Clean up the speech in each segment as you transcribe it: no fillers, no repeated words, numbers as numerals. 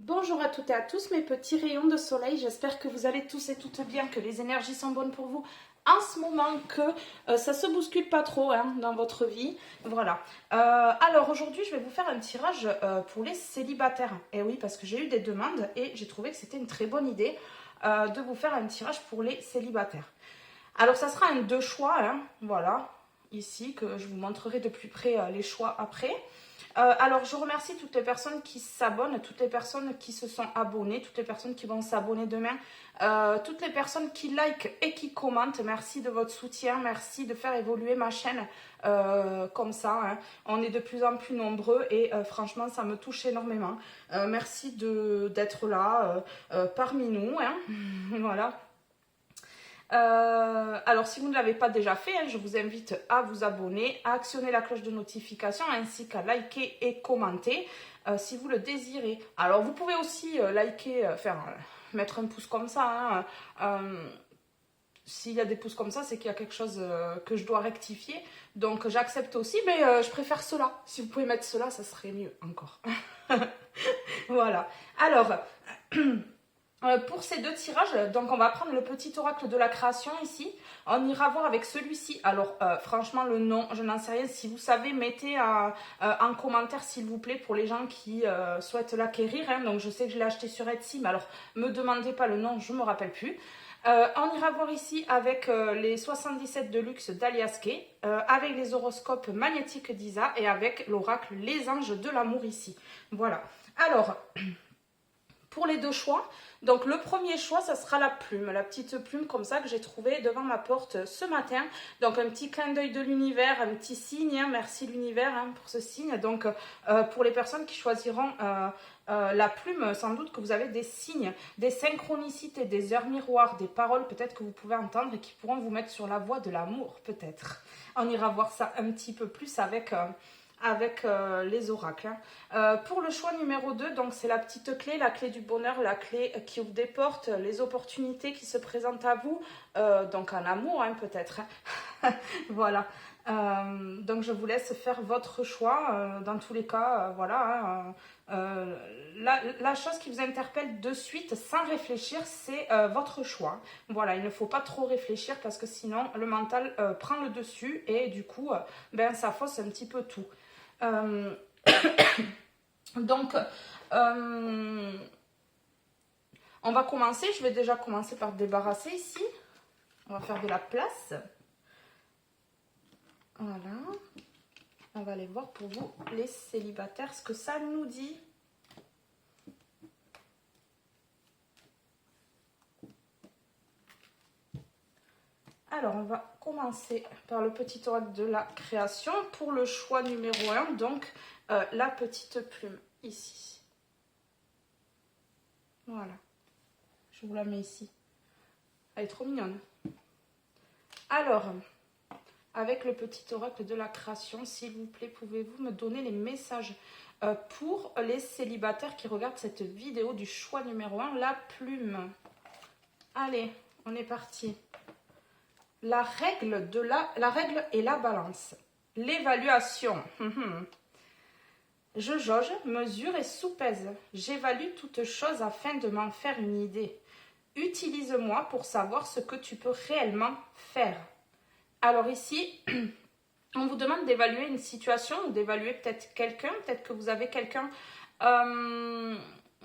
Bonjour à toutes et à tous mes petits rayons de soleil, j'espère que vous allez tous et toutes bien, que les énergies sont bonnes pour vous en ce moment, que ça se bouscule pas trop dans votre vie. Voilà. Alors aujourd'hui je vais vous faire un tirage pour les célibataires. Et oui, parce que j'ai eu des demandes et j'ai trouvé que c'était une très bonne idée de vous faire un tirage pour les célibataires. Alors ça sera un deux choix, voilà, ici que je vous montrerai de plus près les choix après. Alors, je remercie toutes les personnes qui s'abonnent, toutes les personnes qui se sont abonnées, toutes les personnes qui vont s'abonner demain, toutes les personnes qui likent et qui commentent. Merci de votre soutien, merci de faire évoluer ma chaîne comme ça. On est de plus en plus nombreux et franchement, ça me touche énormément. Merci d'être là parmi nous. Voilà. Alors, si vous ne l'avez pas déjà fait, je vous invite à vous abonner, à actionner la cloche de notification ainsi qu'à liker et commenter si vous le désirez. Alors, vous pouvez aussi liker, mettre un pouce comme ça. S'il y a des pouces comme ça, c'est qu'il y a quelque chose que je dois rectifier. Donc, j'accepte aussi, mais je préfère cela. Si vous pouvez mettre cela, ça serait mieux encore. Voilà. Alors... Pour ces deux tirages, donc on va prendre le petit oracle de la création ici. On ira voir avec celui-ci. Alors franchement le nom, je n'en sais rien. Si vous savez, mettez en commentaire s'il vous plaît pour les gens qui souhaitent l'acquérir. Donc je sais que je l'ai acheté sur Etsy, mais alors me demandez pas le nom, je ne me rappelle plus. On ira voir ici avec les 77 de luxe d'Alias Kay, avec les horoscopes magnétiques d'Isa et avec l'oracle Les Anges de l'amour ici. Voilà. Alors... Pour les deux choix, donc le premier choix, ça sera la plume, la petite plume comme ça que j'ai trouvée devant ma porte ce matin. Donc un petit clin d'œil de l'univers, un petit signe, merci l'univers pour ce signe. Donc pour les personnes qui choisiront la plume, sans doute que vous avez des signes, des synchronicités, des heures miroirs, des paroles peut-être que vous pouvez entendre et qui pourront vous mettre sur la voie de l'amour peut-être. On ira voir ça un petit peu plus avec les oracles. Pour le choix numéro 2, donc c'est la petite clé, la clé du bonheur, la clé qui ouvre des portes, les opportunités qui se présentent à vous, donc en amour peut-être. Voilà. Donc je vous laisse faire votre choix. Dans tous les cas, voilà. La chose qui vous interpelle de suite, sans réfléchir, c'est votre choix. Voilà, il ne faut pas trop réfléchir parce que sinon le mental prend le dessus et du coup, ça fausse un petit peu tout. Donc, on va commencer. Je vais déjà commencer par débarrasser ici. On va faire de la place. Voilà. On va aller voir pour vous, les célibataires, ce que ça nous dit. Alors, on va commencer par le petit oracle de la création. Pour le choix numéro 1, donc la petite plume, ici. Voilà. Je vous la mets ici. Elle est trop mignonne. Alors, avec le petit oracle de la création, s'il vous plaît, pouvez-vous me donner les messages pour les célibataires qui regardent cette vidéo du choix numéro 1, la plume. Allez, on est parti. La règle et la balance. L'évaluation. Je jauge, mesure et soupèse. J'évalue toute chose afin de m'en faire une idée. Utilise-moi pour savoir ce que tu peux réellement faire. Alors ici, on vous demande d'évaluer une situation ou d'évaluer peut-être quelqu'un. Peut-être que vous avez quelqu'un...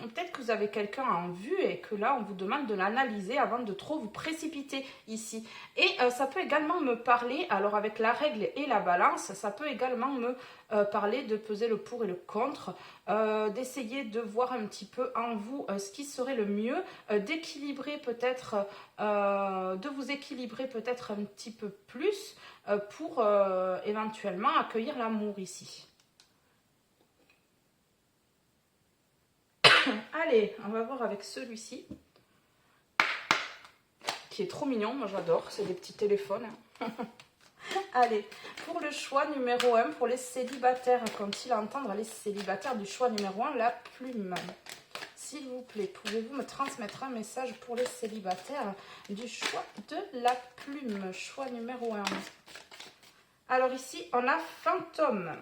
Peut-être que vous avez quelqu'un en vue et que là, on vous demande de l'analyser avant de trop vous précipiter ici. Et ça peut également me parler, alors avec la règle et la balance, ça peut également me parler de peser le pour et le contre, d'essayer de voir un petit peu en vous ce qui serait le mieux, d'équilibrer peut-être, de vous équilibrer peut-être un petit peu plus pour éventuellement accueillir l'amour ici. Allez, on va voir avec celui-ci, qui est trop mignon, moi j'adore, c'est des petits téléphones. Allez, pour le choix numéro 1, pour les célibataires, quand-il entendre les célibataires du choix numéro 1, la plume. S'il vous plaît, pouvez-vous me transmettre un message pour les célibataires du choix de la plume, choix numéro 1. Alors ici, on a fantôme.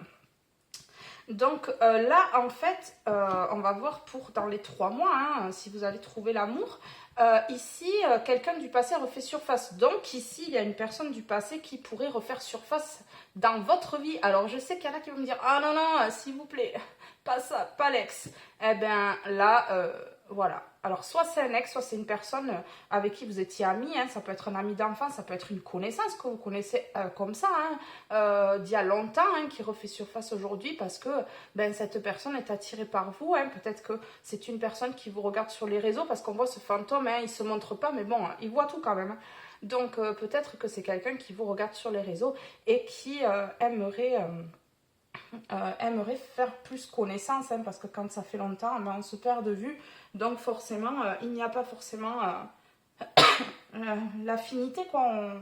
Donc là, en fait, on va voir pour dans les 3 mois, hein, si vous allez trouver l'amour. Ici, quelqu'un du passé refait surface. Donc ici, il y a une personne du passé qui pourrait refaire surface dans votre vie. Alors je sais qu'il y en a qui vont me dire, ah non, non, s'il vous plaît, pas ça, pas l'ex. Eh bien là, voilà. Alors soit c'est un ex, soit c'est une personne avec qui vous étiez amis. Hein. Ça peut être un ami d'enfance, ça peut être une connaissance que vous connaissez comme ça, hein, d'il y a longtemps, hein, qui refait surface aujourd'hui parce que ben, cette personne est attirée par vous. Hein. Peut-être que c'est une personne qui vous regarde sur les réseaux parce qu'on voit ce fantôme, hein, il ne se montre pas, mais bon, il voit tout quand même. Hein. Donc peut-être que c'est quelqu'un qui vous regarde sur les réseaux et qui aimerait faire plus connaissance, hein, parce que quand ça fait longtemps, ben, on se perd de vue. Donc forcément, il n'y a pas forcément l'affinité, quoi.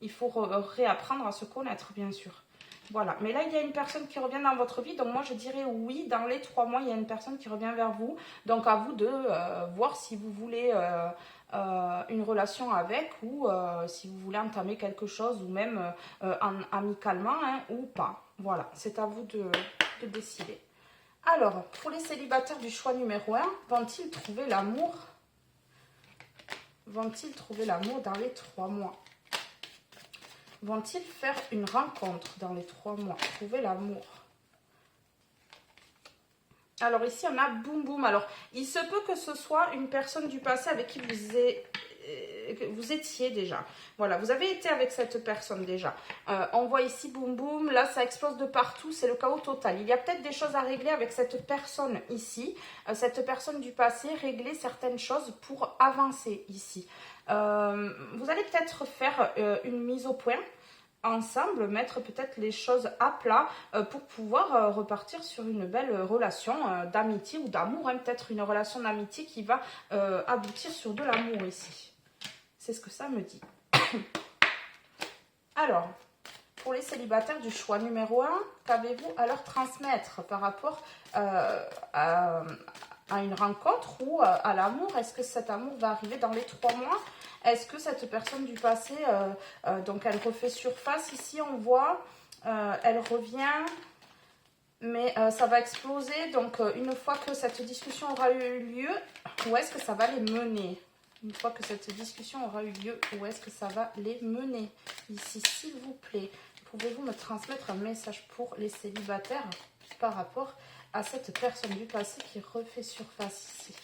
Il faut réapprendre à se connaître, bien sûr. Voilà, mais là il y a une personne qui revient dans votre vie, donc moi je dirais oui, dans les 3 mois il y a une personne qui revient vers vous, donc à vous de voir si vous voulez une relation avec ou si vous voulez entamer quelque chose ou même amicalement, hein, ou pas. Voilà, c'est à vous de décider. Alors, pour les célibataires du choix numéro 1, vont-ils trouver l'amour? Vont-ils trouver l'amour dans les 3 mois? Vont-ils faire une rencontre dans les 3 mois? Trouver l'amour. Alors ici, on a boum boum. Alors, il se peut que ce soit une personne du passé avec qui vous étiez déjà. Voilà, vous avez été avec cette personne déjà. On voit ici boum boum. Là, ça explose de partout. C'est le chaos total. Il y a peut-être des choses à régler avec cette personne ici. Cette personne du passé, régler certaines choses pour avancer ici. Vous allez peut-être faire une mise au point ensemble, mettre peut-être les choses à plat pour pouvoir repartir sur une belle relation d'amitié ou d'amour, hein, peut-être une relation d'amitié qui va aboutir sur de l'amour ici. C'est ce que ça me dit. Alors, pour les célibataires du choix numéro 1, qu'avez-vous à leur transmettre par rapport à une rencontre ou à l'amour? Est-ce que cet amour va arriver dans les 3 mois? Est-ce que cette personne du passé, donc elle refait surface ici, on voit, elle revient, mais ça va exploser. Donc une fois que cette discussion aura eu lieu, où est-ce que ça va les mener? Une fois que cette discussion aura eu lieu, où est-ce que ça va les mener? Ici, s'il vous plaît, pouvez-vous me transmettre un message pour les célibataires par rapport à cette personne du passé qui refait surface ici?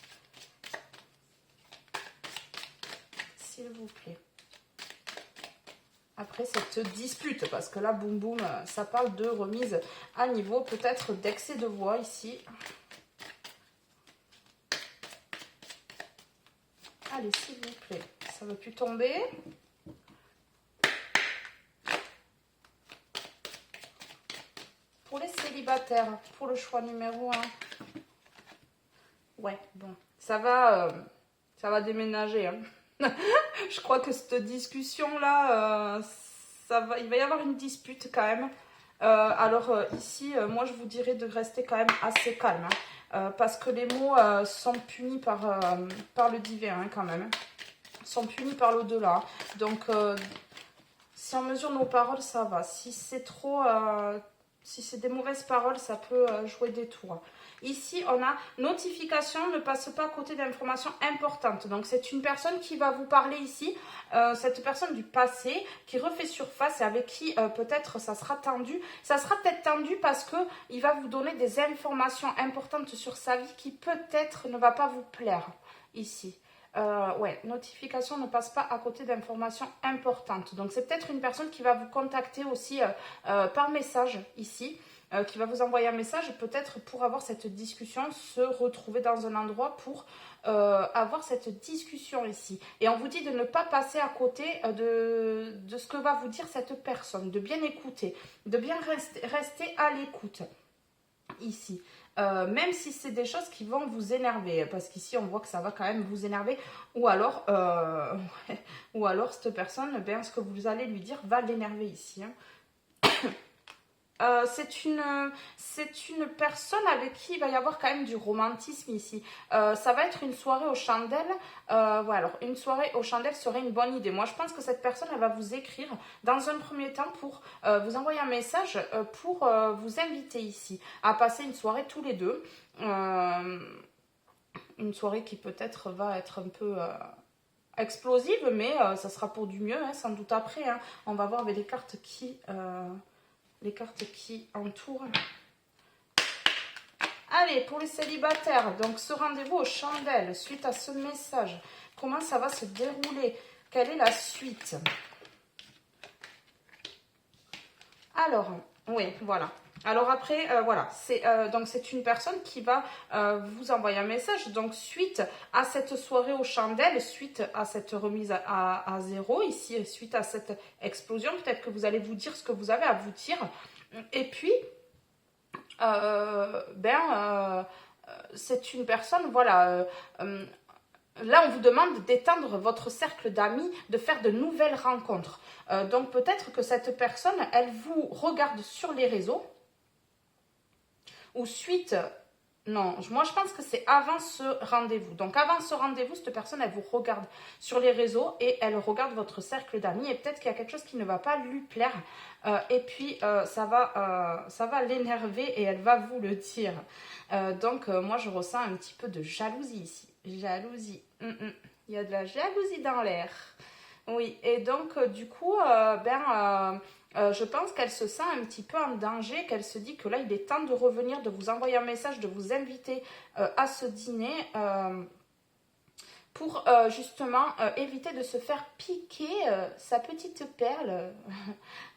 S'il vous plaît. Après cette dispute, parce que là, boum boum, ça parle de remise à niveau, peut-être d'excès de voix ici. Allez, s'il vous plaît, ça ne veut plus tomber. Pour les célibataires, pour le choix numéro 1. Ouais, bon, ça va déménager, hein. Je crois que cette discussion-là, il va y avoir une dispute quand même. Alors ici, moi je vous dirais de rester quand même assez calme, hein, parce que les mots sont punis par le divin, hein, quand même. Sont punis par l'au-delà. Donc, si on mesure nos paroles, ça va. Si c'est trop... si c'est des mauvaises paroles, ça peut jouer des tours. Ici, on a notification, ne passe pas à côté d'informations importantes. Donc, c'est une personne qui va vous parler ici, cette personne du passé qui refait surface et avec qui peut-être ça sera tendu. Ça sera peut-être tendu parce qu'il va vous donner des informations importantes sur sa vie qui peut-être ne va pas vous plaire ici. Ouais, notification ne passe pas à côté d'informations importantes. Donc, c'est peut-être une personne qui va vous contacter aussi par message ici. Qui va vous envoyer un message, peut-être pour avoir cette discussion, se retrouver dans un endroit pour avoir cette discussion ici. Et on vous dit de ne pas passer à côté de ce que va vous dire cette personne, de bien écouter, de bien rester à l'écoute ici. Même si c'est des choses qui vont vous énerver, parce qu'ici on voit que ça va quand même vous énerver, ou alors cette personne, ben, ce que vous allez lui dire va l'énerver ici, hein. C'est une personne avec qui il va y avoir quand même du romantisme ici. Ça va être une soirée aux chandelles. Ouais, alors une soirée aux chandelles serait une bonne idée. Moi, je pense que cette personne, elle va vous écrire dans un premier temps pour vous envoyer un message pour vous inviter ici à passer une soirée tous les deux. Une soirée qui peut-être va être un peu explosive, mais ça sera pour du mieux, hein, sans doute après. Hein. On va voir avec les cartes qui entourent. Allez, pour les célibataires, donc ce rendez-vous aux chandelles, suite à ce message, comment ça va se dérouler? Quelle est la suite? Alors, oui, voilà. Alors après, voilà, donc c'est une personne qui va vous envoyer un message. Donc suite à cette soirée aux chandelles, suite à cette remise à zéro ici, suite à cette explosion, peut-être que vous allez vous dire ce que vous avez à vous dire. Et puis, c'est une personne, voilà. Là, on vous demande d'étendre votre cercle d'amis, de faire de nouvelles rencontres. Donc peut-être que cette personne, elle vous regarde sur les réseaux ou suite. Non, moi je pense que c'est avant ce rendez-vous. Donc avant ce rendez-vous, cette personne, elle vous regarde sur les réseaux et elle regarde votre cercle d'amis et peut-être qu'il y a quelque chose qui ne va pas lui plaire. Et puis ça va l'énerver et elle va vous le dire. Donc moi je ressens un petit peu de jalousie ici. Jalousie. Il y a de la jalousie dans l'air. Oui, et donc du coup, je pense qu'elle se sent un petit peu en danger, qu'elle se dit que là, il est temps de revenir, de vous envoyer un message, de vous inviter à ce dîner pour justement éviter de se faire piquer sa petite perle.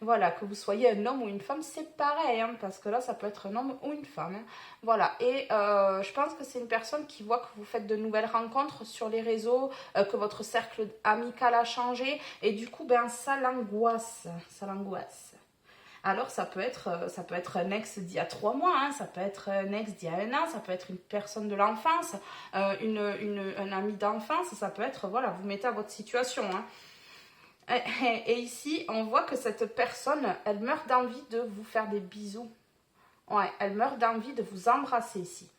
Voilà, que vous soyez un homme ou une femme, c'est pareil, hein, parce que là, ça peut être un homme ou une femme. Hein. Voilà, et je pense que c'est une personne qui voit que vous faites de nouvelles rencontres sur les réseaux, que votre cercle amical a changé, et du coup, ben, ça l'angoisse, ça l'angoisse. Alors, ça peut être un ex d'il y a 3 mois, hein, ça peut être un ex d'il y a un an, ça peut être une personne de l'enfance, un ami d'enfance, ça peut être, voilà, vous mettez à votre situation. Hein. Et ici, on voit que cette personne, elle meurt d'envie de vous faire des bisous. Ouais, elle meurt d'envie de vous embrasser ici.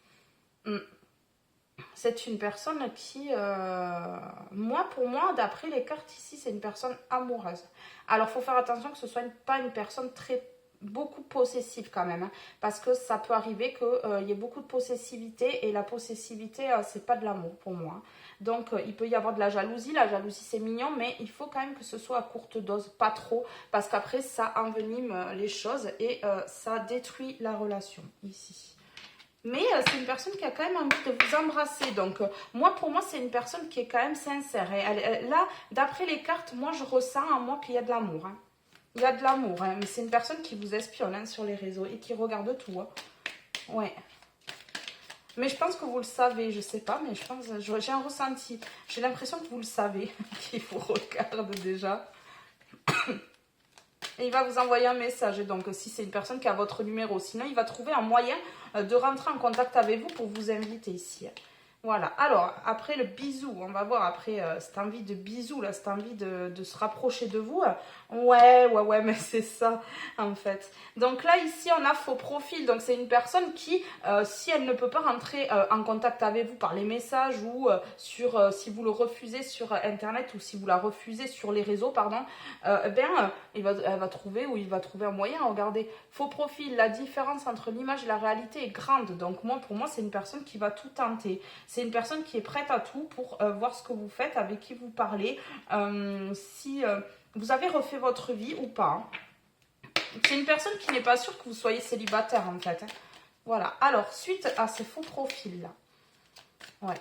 C'est une personne qui, pour moi, d'après les cartes ici, c'est une personne amoureuse. Alors, il faut faire attention que ce soit pas une personne beaucoup possessive quand même, hein, parce que ça peut arriver qu'il y ait beaucoup de possessivité et la possessivité, c'est pas de l'amour pour moi. Hein. Donc, il peut y avoir de la jalousie. La jalousie, c'est mignon, mais il faut quand même que ce soit à courte dose, pas trop, parce qu'après, ça envenime les choses et ça détruit la relation ici. Mais c'est une personne qui a quand même envie de vous embrasser. Donc, pour moi, c'est une personne qui est quand même sincère. Et là, d'après les cartes, moi, je ressens en moi qu'il y a de l'amour. Hein. Il y a de l'amour, hein. Mais c'est une personne qui vous espionne hein, sur les réseaux et qui regarde tout. Hein. Ouais. Mais je pense que vous le savez, je sais pas, mais j'ai un ressenti. J'ai l'impression que vous le savez, qu'il vous regarde déjà. Et il va vous envoyer un message. Et donc, si c'est une personne qui a votre numéro, sinon, il va trouver un moyen de rentrer en contact avec vous pour vous inviter ici. Voilà. Alors, après le bisou, on va voir après cette envie de bisou, là, cette envie de se rapprocher de vous. Ouais, mais c'est ça, en fait. Donc là, ici, on a faux profil. Donc, c'est une personne qui, si elle ne peut pas rentrer en contact avec vous par les messages ou si vous le refusez sur Internet ou si vous la refusez sur les réseaux, pardon, elle va trouver un moyen. Regardez, faux profil, la différence entre l'image et la réalité est grande. Donc, pour moi, c'est une personne qui va tout tenter. C'est une personne qui est prête à tout pour voir ce que vous faites, avec qui vous parlez, si vous avez refait votre vie ou pas. C'est une personne qui n'est pas sûre que vous soyez célibataire en fait. Hein. Voilà. Alors, suite à ces faux profils-là,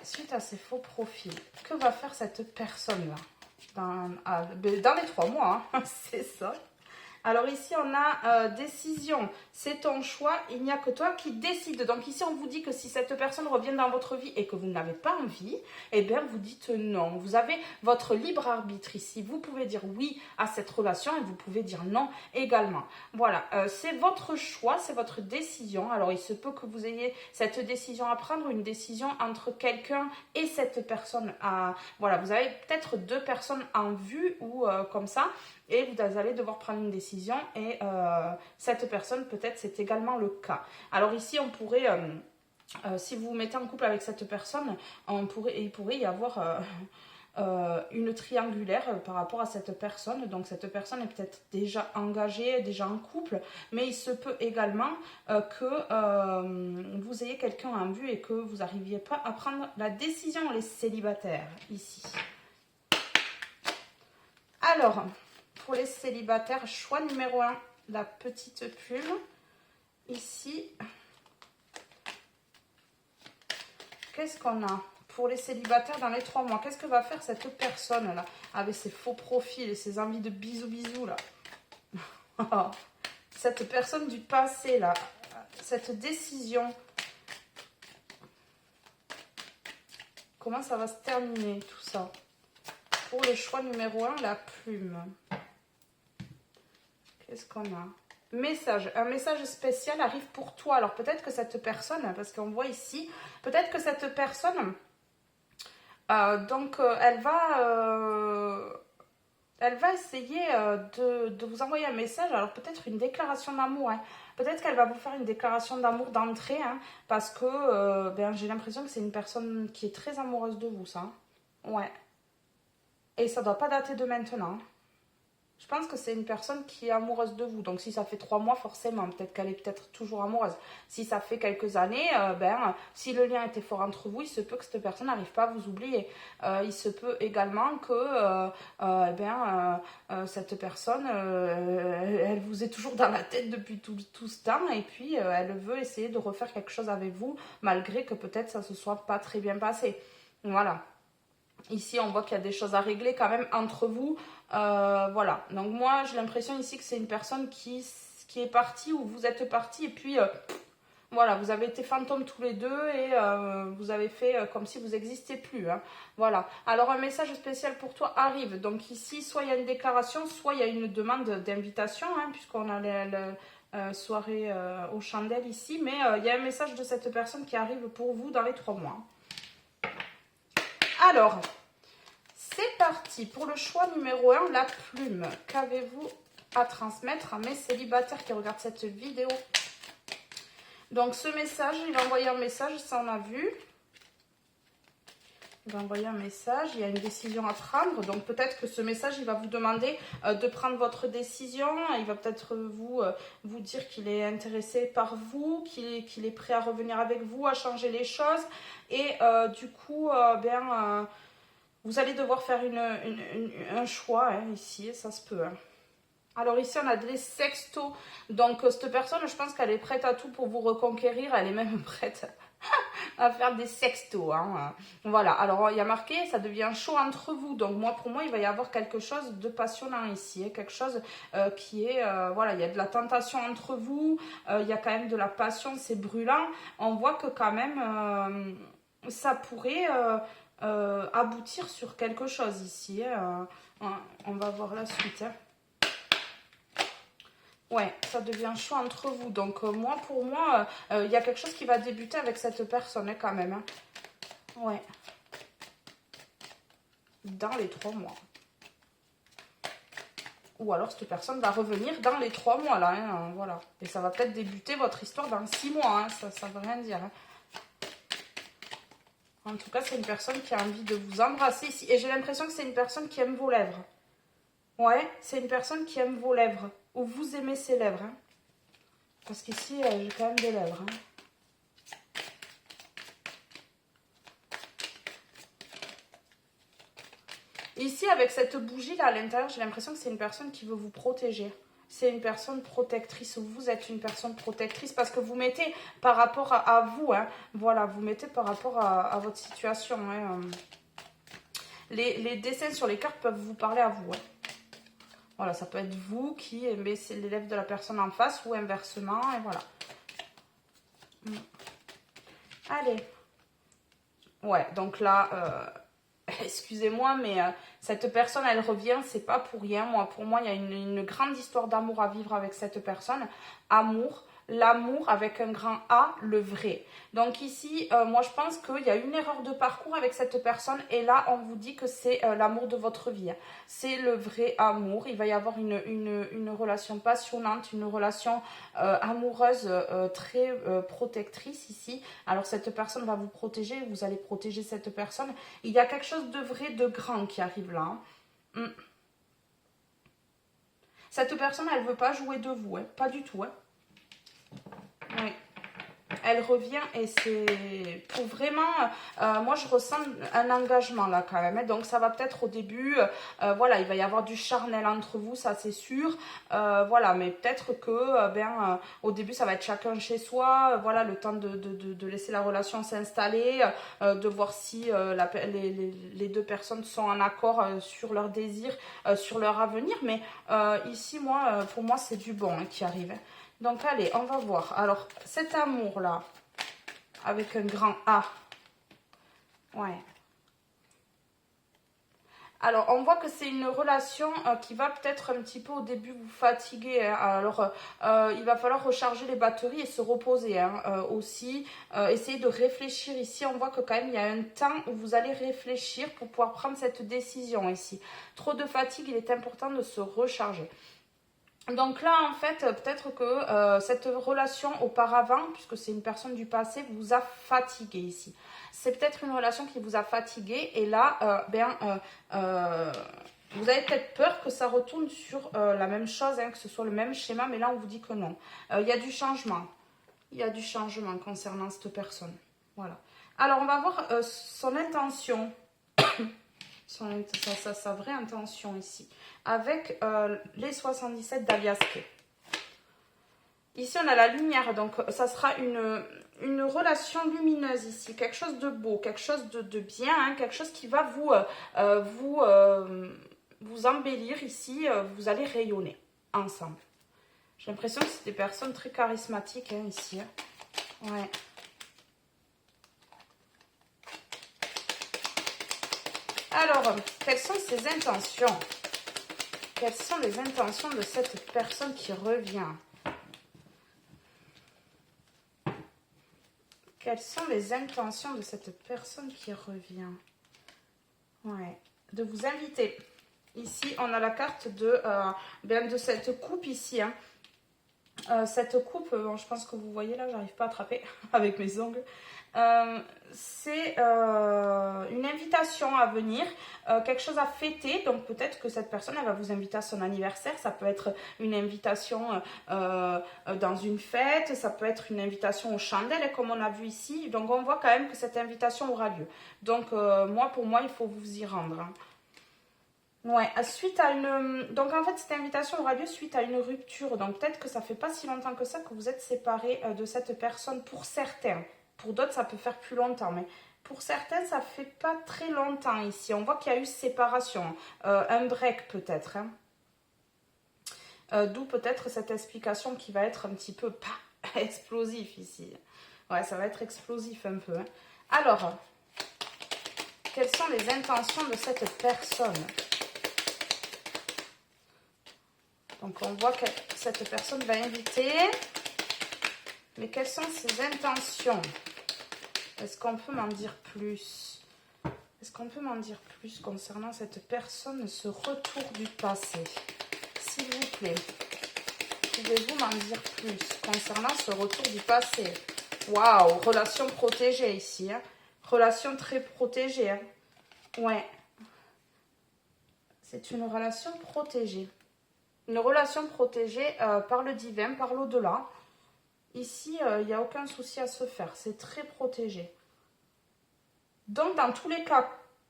suite à ces faux profils, que va faire cette personne-là dans les 3 mois, hein, c'est ça. Alors ici, on a décision. C'est ton choix, il n'y a que toi qui décide. Donc ici, on vous dit que si cette personne revient dans votre vie et que vous n'avez pas envie, eh bien, vous dites non. Vous avez votre libre arbitre ici. Vous pouvez dire oui à cette relation et vous pouvez dire non également. Voilà, c'est votre choix, c'est votre décision. Alors, il se peut que vous ayez cette décision à prendre, une décision entre quelqu'un et cette personne. Voilà, vous avez peut-être 2 personnes en vue ou comme ça. Et vous allez devoir prendre une décision décision et cette personne, peut-être, c'est également le cas. Alors ici, on pourrait, si vous vous mettez en couple avec cette personne, il pourrait y avoir une triangulaire par rapport à cette personne. Donc cette personne est peut-être déjà engagée, déjà en couple, mais il se peut également que vous ayez quelqu'un en vue et que vous n'arriviez pas à prendre la décision, les célibataires, ici. Alors, pour les célibataires, choix numéro 1, la petite plume. Ici, qu'est-ce qu'on a pour les célibataires dans les 3 mois? Qu'est-ce que va faire cette personne-là avec ses faux profils et ses envies de bisous, là? Cette personne du passé, là, cette décision, comment ça va se terminer, tout ça? Pour le choix numéro 1, la plume. Qu'est-ce qu'on a? Message. Un message spécial arrive pour toi. Alors peut-être que cette personne, parce qu'on voit ici, peut-être que cette personne, elle va essayer de vous envoyer un message. Alors peut-être une déclaration d'amour. Hein. Peut-être qu'elle va vous faire une déclaration d'amour d'entrée, hein, parce que j'ai l'impression que c'est une personne qui est très amoureuse de vous, ça. Hein. Ouais. Et ça ne doit pas dater de maintenant. Je pense que c'est une personne qui est amoureuse de vous. Donc si ça fait 3 mois, forcément, peut-être qu'elle est peut-être toujours amoureuse. Si ça fait quelques années, si le lien était fort entre vous, il se peut que cette personne n'arrive pas à vous oublier. Il se peut également que cette personne, elle vous est toujours dans la tête depuis tout ce temps. Et puis, elle veut essayer de refaire quelque chose avec vous, malgré que peut-être ça ne se soit pas très bien passé. Voilà. Ici, on voit qu'il y a des choses à régler quand même entre vous. Voilà. Donc moi, j'ai l'impression ici que c'est une personne qui est partie ou vous êtes partis. Et puis, voilà, vous avez été fantômes tous les deux et vous avez fait comme si vous n'existiez plus. Hein. Voilà. Alors, un message spécial pour toi arrive. Donc ici, soit il y a une déclaration, soit il y a une demande d'invitation, hein, puisqu'on a la soirée aux chandelles ici. Mais il y a un message de cette personne qui arrive pour vous dans les 3 mois. Alors, c'est parti pour le choix numéro 1, la plume. Qu'avez-vous à transmettre à mes célibataires qui regardent cette vidéo? Donc, ce message, il a envoyé un message, ça on a vu. Il va envoyer un message, il y a une décision à prendre. Donc, peut-être que ce message, il va vous demander de prendre votre décision. Il va peut-être vous dire qu'il est intéressé par vous, qu'il est prêt à revenir avec vous, à changer les choses. Et du coup, vous allez devoir faire un choix hein, ici, ça se peut. Hein. Alors ici, on a des sextos. Donc, cette personne, je pense qu'elle est prête à tout pour vous reconquérir. Elle est même prête à faire des sextos. Hein. Voilà, alors il y a marqué, ça devient chaud entre vous. Donc, pour moi, il va y avoir quelque chose de passionnant ici. Hein. Quelque chose qui est, voilà, il y a de la tentation entre vous. Il y a quand même de la passion, c'est brûlant. On voit que quand même, ça pourrait... aboutir sur quelque chose ici. On va voir la suite. Hein. Ouais, ça devient chaud entre vous. Donc, pour moi, il y a quelque chose qui va débuter avec cette personne, hein, quand même. Hein. Ouais. Dans les 3 mois. Ou alors, cette personne va revenir dans les 3 mois, là. Hein, voilà. Et ça va peut-être débuter votre histoire dans 6 mois. Hein, ça ne veut rien dire. Hein. En tout cas, c'est une personne qui a envie de vous embrasser ici. Et j'ai l'impression que c'est une personne qui aime vos lèvres. Ouais, c'est une personne qui aime vos lèvres. Ou vous aimez ses lèvres. Hein. Parce qu'ici, j'ai quand même des lèvres. Hein. Ici, avec cette bougie-là à l'intérieur, j'ai l'impression que c'est une personne qui veut vous protéger. C'est une personne protectrice. Vous êtes une personne protectrice parce que vous mettez par rapport à vous. Hein, voilà, vous mettez par rapport à votre situation. Hein, les dessins sur les cartes peuvent vous parler à vous. Hein. Voilà, ça peut être vous qui aimez les lèvres de la personne en face ou inversement. Et voilà. Allez. Ouais, donc là... excusez-moi, mais cette personne, elle revient, c'est pas pour rien. Pour moi, il y a une grande histoire d'amour à vivre avec cette personne. Amour, l'amour avec un grand A, le vrai. Donc ici, moi je pense qu'il y a une erreur de parcours avec cette personne et là on vous dit que c'est l'amour de votre vie. C'est le vrai amour. Il va y avoir une relation passionnante, une relation amoureuse très protectrice ici. Alors cette personne va vous protéger, vous allez protéger cette personne. Il y a quelque chose de vrai, de grand qui arrive là. Cette personne, elle ne veut pas jouer de vous, hein, pas du tout. Hein. Oui. Elle revient et c'est pour vraiment, moi je ressens un engagement là quand même, hein. Donc ça va peut-être au début, voilà, il va y avoir du charnel entre vous, ça c'est sûr, voilà, mais peut-être que au début ça va être chacun chez soi, voilà, le temps de laisser la relation s'installer, de voir si les deux personnes sont en accord sur leurs désirs, sur leur avenir, mais ici moi, pour moi c'est du bon hein, qui arrive. Hein. Donc, allez, on va voir. Alors, cet amour-là, avec un grand A. Ouais. Alors, on voit que c'est une relation qui va peut-être un petit peu au début vous fatiguer. Hein. Alors, il va falloir recharger les batteries et se reposer hein. Aussi. Essayez de réfléchir ici. On voit que quand même, il y a un temps où vous allez réfléchir pour pouvoir prendre cette décision ici. Trop de fatigue, il est important de se recharger. Donc là, en fait, peut-être que cette relation auparavant, puisque c'est une personne du passé, vous a fatigué ici. C'est peut-être une relation qui vous a fatigué et là, vous avez peut-être peur que ça retourne sur la même chose, hein, que ce soit le même schéma, mais là, on vous dit que non. Il y a du changement. Il y a du changement concernant cette personne. Voilà. Alors, on va voir son intention. Sa vraie intention ici, avec les 77 d'Aliaske. Ici, on a la lumière, donc ça sera une relation lumineuse ici, quelque chose de beau, quelque chose de bien, hein, quelque chose qui va vous embellir ici, vous allez rayonner ensemble. J'ai l'impression que c'est des personnes très charismatiques hein, ici. Hein. Ouais. Alors, quelles sont ses intentions? Quelles sont les intentions de cette personne qui revient? Quelles sont les intentions de cette personne qui revient? Ouais, de vous inviter. Ici, on a la carte de cette coupe ici. Hein. Cette coupe, bon, je pense que vous voyez là, j'arrive pas à attraper avec mes ongles. C'est une invitation à venir, quelque chose à fêter. Donc peut-être que cette personne elle va vous inviter à son anniversaire. Ça peut être une invitation dans une fête, ça peut être une invitation aux chandelles comme on a vu ici. Donc on voit quand même que cette invitation aura lieu. Donc pour moi il faut vous y rendre. Hein. Ouais, suite à une... Donc en fait, cette invitation aura lieu suite à une rupture. Donc peut-être que ça fait pas si longtemps que ça que vous êtes séparés de cette personne pour certains. Pour d'autres, ça peut faire plus longtemps. Mais pour certains, ça fait pas très longtemps ici. On voit qu'il y a eu séparation. Un break peut-être. Hein. D'où peut-être cette explication qui va être un petit peu explosif ici. Ouais, ça va être explosif un peu. Hein. Alors, quelles sont les intentions de cette personne ? Donc, on voit que cette personne va inviter. Mais quelles sont ses intentions? Est-ce qu'on peut m'en dire plus? Est-ce qu'on peut m'en dire plus concernant cette personne, ce retour du passé? S'il vous plaît, pouvez-vous m'en dire plus concernant ce retour du passé? Waouh, relation protégée ici. Hein? Relation très protégée. Hein? Ouais. C'est une relation protégée. Une relation protégée par le divin, par l'au-delà. Ici, il n'y a aucun souci à se faire. C'est très protégé. Donc, dans tous les cas,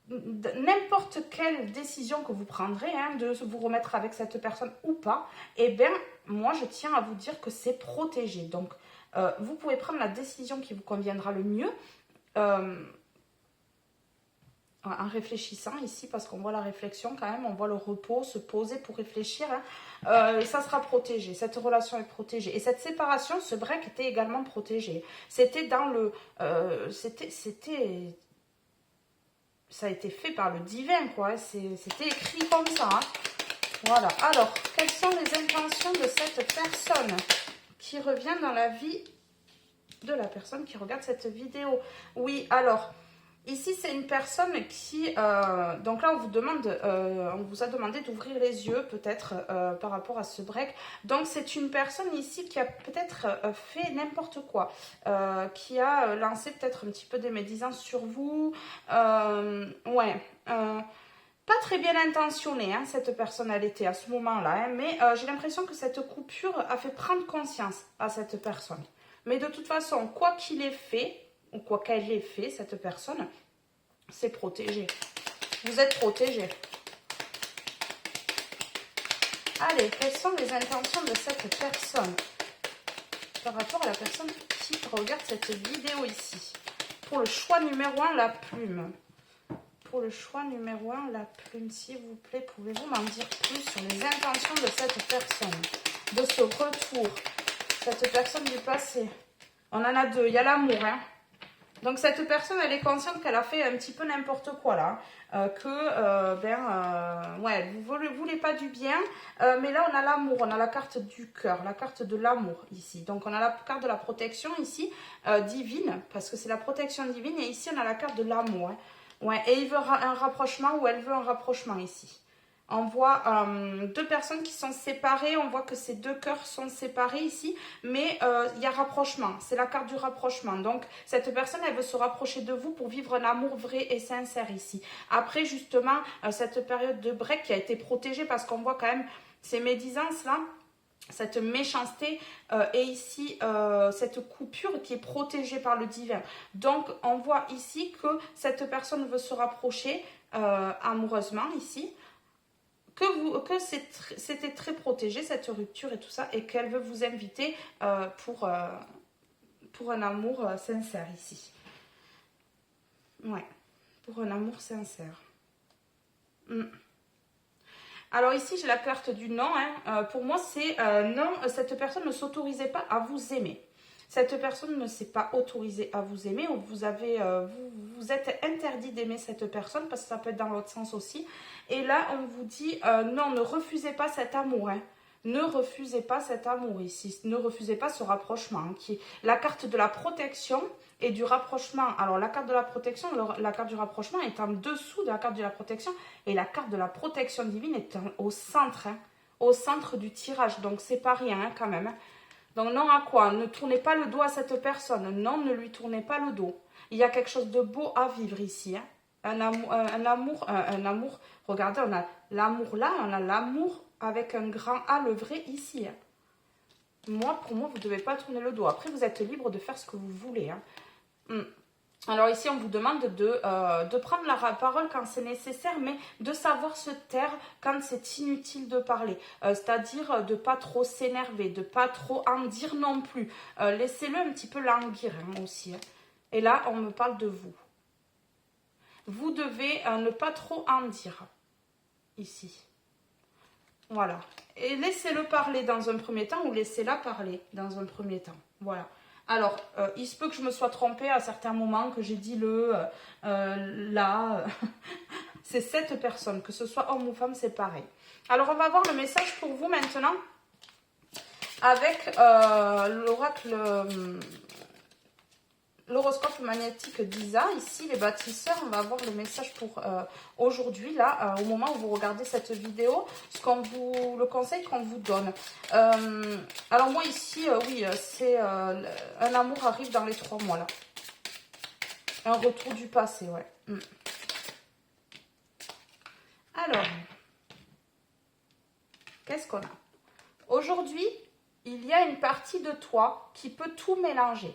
n'importe quelle décision que vous prendrez, hein, de vous remettre avec cette personne ou pas, eh bien, moi, je tiens à vous dire que c'est protégé. Donc, vous pouvez prendre la décision qui vous conviendra le mieux. En réfléchissant ici, parce qu'on voit la réflexion quand même, on voit le repos, se poser pour réfléchir, hein, et ça sera protégé, cette relation est protégée. Et cette séparation, ce break était également protégé. C'était dans le... ça a été fait par le divin, quoi, hein, c'était écrit comme ça. Hein. Voilà, alors, quelles sont les intentions de cette personne qui revient dans la vie de la personne qui regarde cette vidéo. Oui, alors, ici, c'est une personne qui... donc là, on vous a demandé d'ouvrir les yeux, peut-être, par rapport à ce break. Donc, c'est une personne ici qui a peut-être fait n'importe quoi, qui a lancé peut-être un petit peu des médisances sur vous. Pas très bien intentionnée, hein, cette personne, elle était à ce moment-là. Hein, mais j'ai l'impression que cette coupure a fait prendre conscience à cette personne. Mais de toute façon, quoi qu'il ait fait, ou quoi qu'elle ait fait, cette personne, c'est protégé. Vous êtes protégé. Allez, quelles sont les intentions de cette personne par rapport à la personne qui regarde cette vidéo ici? Pour le choix numéro 1, la plume. Pour le choix numéro 1, la plume, s'il vous plaît, pouvez-vous m'en dire plus sur les intentions de cette personne, de ce retour, cette personne du passé? On en a deux, il y a l'amour, hein. Donc cette personne, elle est consciente qu'elle a fait un petit peu n'importe quoi là, ouais, vous ne voulez pas du bien, mais là on a l'amour, on a la carte du cœur, la carte de l'amour ici. Donc on a la carte de la protection ici, divine, parce que c'est la protection divine, et ici on a la carte de l'amour, hein. Ouais, et il veut un rapprochement, ou elle veut un rapprochement ici. On voit deux personnes qui sont séparées, on voit que ces deux cœurs sont séparés ici, mais il y a rapprochement, c'est la carte du rapprochement. Donc cette personne, elle veut se rapprocher de vous pour vivre un amour vrai et sincère ici. Après justement, cette période de break qui a été protégée, parce qu'on voit quand même ces médisances là, cette méchanceté et ici cette coupure qui est protégée par le divin. Donc on voit ici que cette personne veut se rapprocher amoureusement ici, que c'était très protégé cette rupture et tout ça, et qu'elle veut vous inviter pour un amour sincère ici. Ouais, pour un amour sincère. Alors ici, j'ai la carte du non. Hein. Pour moi, c'est non, cette personne ne s'autorisait pas à vous aimer. Cette personne ne s'est pas autorisée à vous aimer, ou vous êtes interdit d'aimer cette personne, parce que ça peut être dans l'autre sens aussi. Et là, on vous dit non, ne refusez pas cet amour. Hein. Ne refusez pas cet amour ici. Ne refusez pas ce rapprochement, hein, qui est la carte de la protection et du rapprochement. Alors, la carte de la protection, la carte du rapprochement est en dessous de la carte de la protection, et la carte de la protection divine est au centre, hein, au centre du tirage. Donc, c'est pas rien hein, quand même. Hein. Donc, non à quoi? Ne tournez pas le dos à cette personne. Non, ne lui tournez pas le dos. Il y a quelque chose de beau à vivre ici. Hein. Un amour. Regardez, on a l'amour là, on a l'amour avec un grand A, le vrai ici. Hein. Pour moi, vous ne devez pas tourner le dos. Après, vous êtes libre de faire ce que vous voulez. Hein. Alors ici, on vous demande de prendre la parole quand c'est nécessaire, mais de savoir se taire quand c'est inutile de parler. C'est-à-dire de ne pas trop s'énerver, de ne pas trop en dire non plus. Laissez-le un petit peu languir hein, aussi. Hein. Et là, on me parle de vous. Vous devez ne pas trop en dire ici. Voilà. Et laissez-le parler dans un premier temps, ou laissez-la parler dans un premier temps. Voilà. Alors, il se peut que je me sois trompée à certains moments, que j'ai dit là. C'est cette personne, que ce soit homme ou femme, c'est pareil. Alors, on va voir le message pour vous maintenant avec l'horoscope magnétique d'Isa. Ici, les bâtisseurs, on va avoir le message pour aujourd'hui, là, au moment où vous regardez cette vidéo, le conseil qu'on vous donne. Alors moi ici, oui, c'est un amour arrive dans les 3 mois, là. Un retour du passé, ouais. Alors, qu'est-ce qu'on a? Aujourd'hui, il y a une partie de toi qui peut tout mélanger.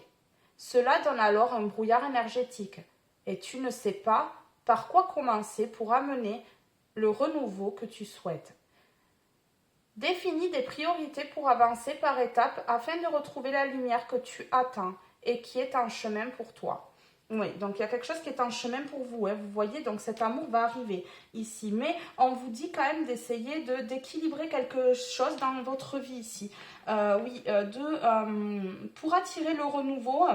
Cela donne alors un brouillard énergétique et tu ne sais pas par quoi commencer pour amener le renouveau que tu souhaites. Définis des priorités pour avancer par étapes afin de retrouver la lumière que tu attends et qui est en chemin pour toi. Oui, donc il y a quelque chose qui est en chemin pour vous. Hein. Vous voyez, donc cet amour va arriver ici. Mais on vous dit quand même d'essayer d'équilibrer quelque chose dans votre vie ici. Pour attirer le renouveau,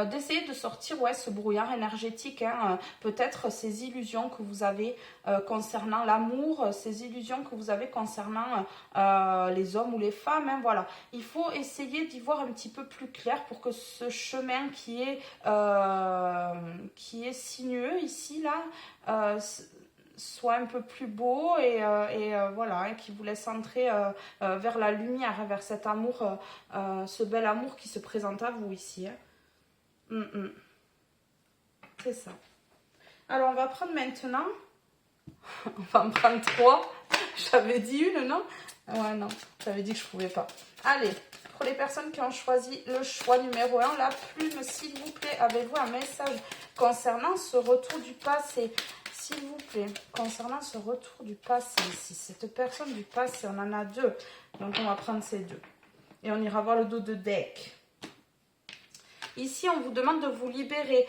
d'essayer de sortir ce brouillard énergétique, hein, peut-être ces illusions que vous avez concernant l'amour, ces illusions que vous avez concernant les hommes ou les femmes, hein, voilà. Il faut essayer d'y voir un petit peu plus clair pour que ce chemin qui est sinueux ici, là, soit un peu plus beau et voilà, hein, qui vous laisse entrer vers la lumière, hein, vers cet amour, ce bel amour qui se présente à vous ici. Hein. C'est ça. Alors, on va prendre maintenant, on va en prendre 3. J'avais dit une, non? Ouais, non, j'avais dit que je ne pouvais pas. Allez, pour les personnes qui ont choisi le choix numéro 1, la plume, s'il vous plaît, avez-vous un message concernant ce retour du passé? S'il vous plaît, concernant ce retour du passé ici, cette personne du passé, on en a 2. Donc, on va prendre ces 2. Et on ira voir le dos de deck. Ici, on vous demande de vous libérer.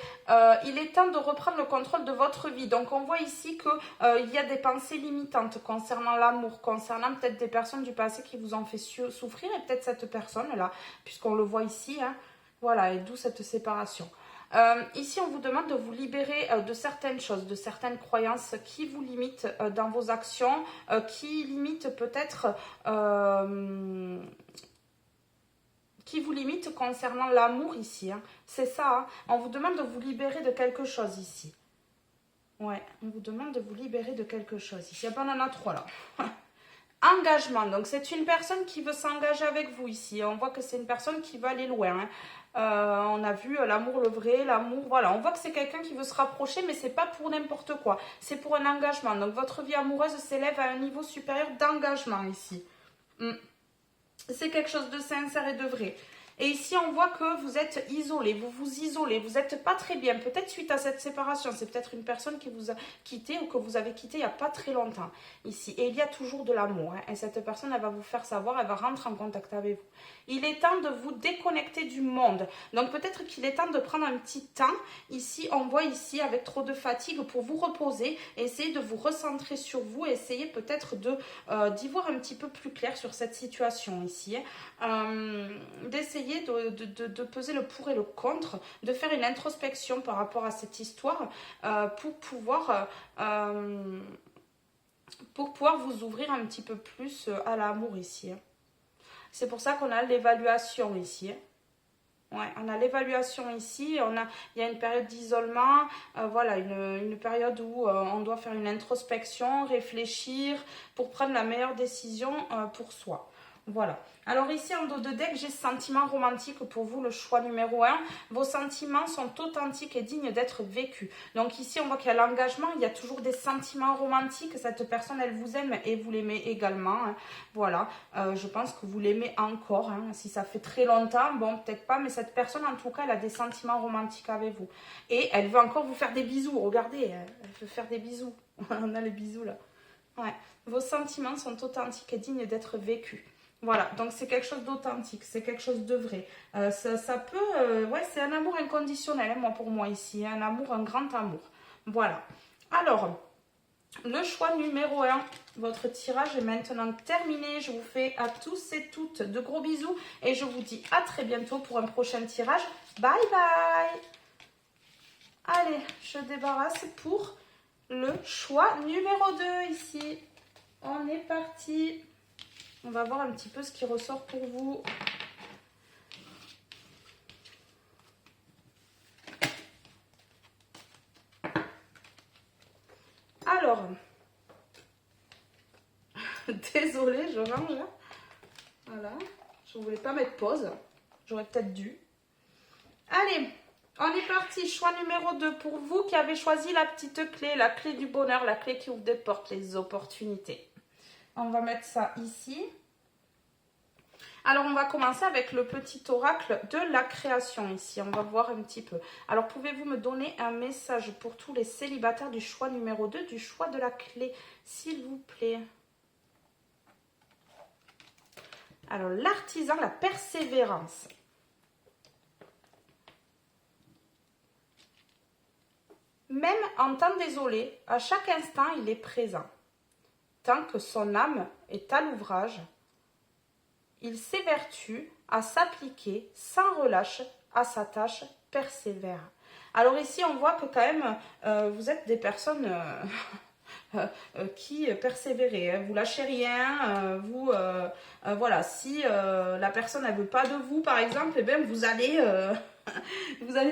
Il est temps de reprendre le contrôle de votre vie. Donc, on voit ici qu'il y a des pensées limitantes concernant l'amour, concernant peut-être des personnes du passé qui vous ont fait souffrir, et peut-être cette personne-là, puisqu'on le voit ici. Hein. Voilà, et d'où cette séparation. Ici, on vous demande de vous libérer de certaines choses, de certaines croyances qui vous limitent dans vos actions, qui limitent peut-être... qui vous limite concernant l'amour ici. Hein. C'est ça, hein. On vous demande de vous libérer de quelque chose ici. Ouais, on vous demande de vous libérer de quelque chose ici. On en a 3 là. Engagement, donc c'est une personne qui veut s'engager avec vous ici. On voit que c'est une personne qui veut aller loin. Hein. On a vu l'amour, le vrai, l'amour, voilà. On voit que c'est quelqu'un qui veut se rapprocher, mais c'est pas pour n'importe quoi. C'est pour un engagement. Donc votre vie amoureuse s'élève à un niveau supérieur d'engagement ici. C'est quelque chose de sincère et de vrai. Et ici, on voit que vous êtes isolé, vous vous isolez, vous n'êtes pas très bien. Peut-être suite à cette séparation, c'est peut-être une personne qui vous a quitté ou que vous avez quitté il n'y a pas très longtemps ici. Et il y a toujours de l'amour. Hein, et cette personne, elle va vous faire savoir, elle va rentrer en contact avec vous. Il est temps de vous déconnecter du monde. Donc peut-être qu'il est temps de prendre un petit temps. Ici, on voit ici avec trop de fatigue pour vous reposer. Essayez de vous recentrer sur vous. Essayez peut-être d'y voir un petit peu plus clair sur cette situation ici. Hein. D'essayer de peser le pour et le contre, de faire une introspection par rapport à cette histoire pour pouvoir vous ouvrir un petit peu plus à l'amour ici. C'est pour ça qu'on a l'évaluation ici. Ouais, on a l'évaluation ici, il y a une période d'isolement, voilà, une période où on doit faire une introspection, réfléchir pour prendre la meilleure décision pour soi. Voilà. Alors ici, en dos de deck, j'ai sentiments romantiques pour vous, le choix numéro 1. Vos sentiments sont authentiques et dignes d'être vécus. Donc ici, on voit qu'il y a l'engagement, il y a toujours des sentiments romantiques. Cette personne, elle vous aime et vous l'aimez également. Hein. Voilà. Je pense que vous l'aimez encore. Hein. Si ça fait très longtemps, bon, peut-être pas, mais cette personne, en tout cas, elle a des sentiments romantiques avec vous. Et elle veut encore vous faire des bisous. Regardez, elle veut faire des bisous. On a les bisous là. Ouais. Vos sentiments sont authentiques et dignes d'être vécus. Voilà, donc c'est quelque chose d'authentique, c'est quelque chose de vrai. Ça peut, ouais, c'est un amour inconditionnel, hein, pour moi ici, un amour, un grand amour. Voilà. Alors, le choix numéro 1, votre tirage est maintenant terminé. Je vous fais à tous et toutes de gros bisous et je vous dis à très bientôt pour un prochain tirage. Bye bye. Allez, je débarrasse pour le choix numéro 2 ici. On est parti. On va voir un petit peu ce qui ressort pour vous. Alors, désolée, je range. Voilà, je ne voulais pas mettre pause. J'aurais peut-être dû. Allez, on est parti. Choix numéro 2 pour vous qui avez choisi la petite clé, la clé du bonheur, la clé qui ouvre des portes, les opportunités. On va mettre ça ici. Alors, on va commencer avec le petit oracle de la création ici. On va voir un petit peu. Alors, pouvez-vous me donner un message pour tous les célibataires du choix numéro 2, du choix de la clé, s'il vous plaît? Alors, l'artisan, la persévérance. Même en temps désolé, à chaque instant, il est présent. Tant que son âme est à l'ouvrage, il s'évertue à s'appliquer sans relâche à sa tâche persévère. Alors ici, on voit que quand même, vous êtes des personnes qui persévérez. Hein. Vous lâchez rien. Voilà, si la personne ne veut pas de vous, par exemple, eh bien, vous allez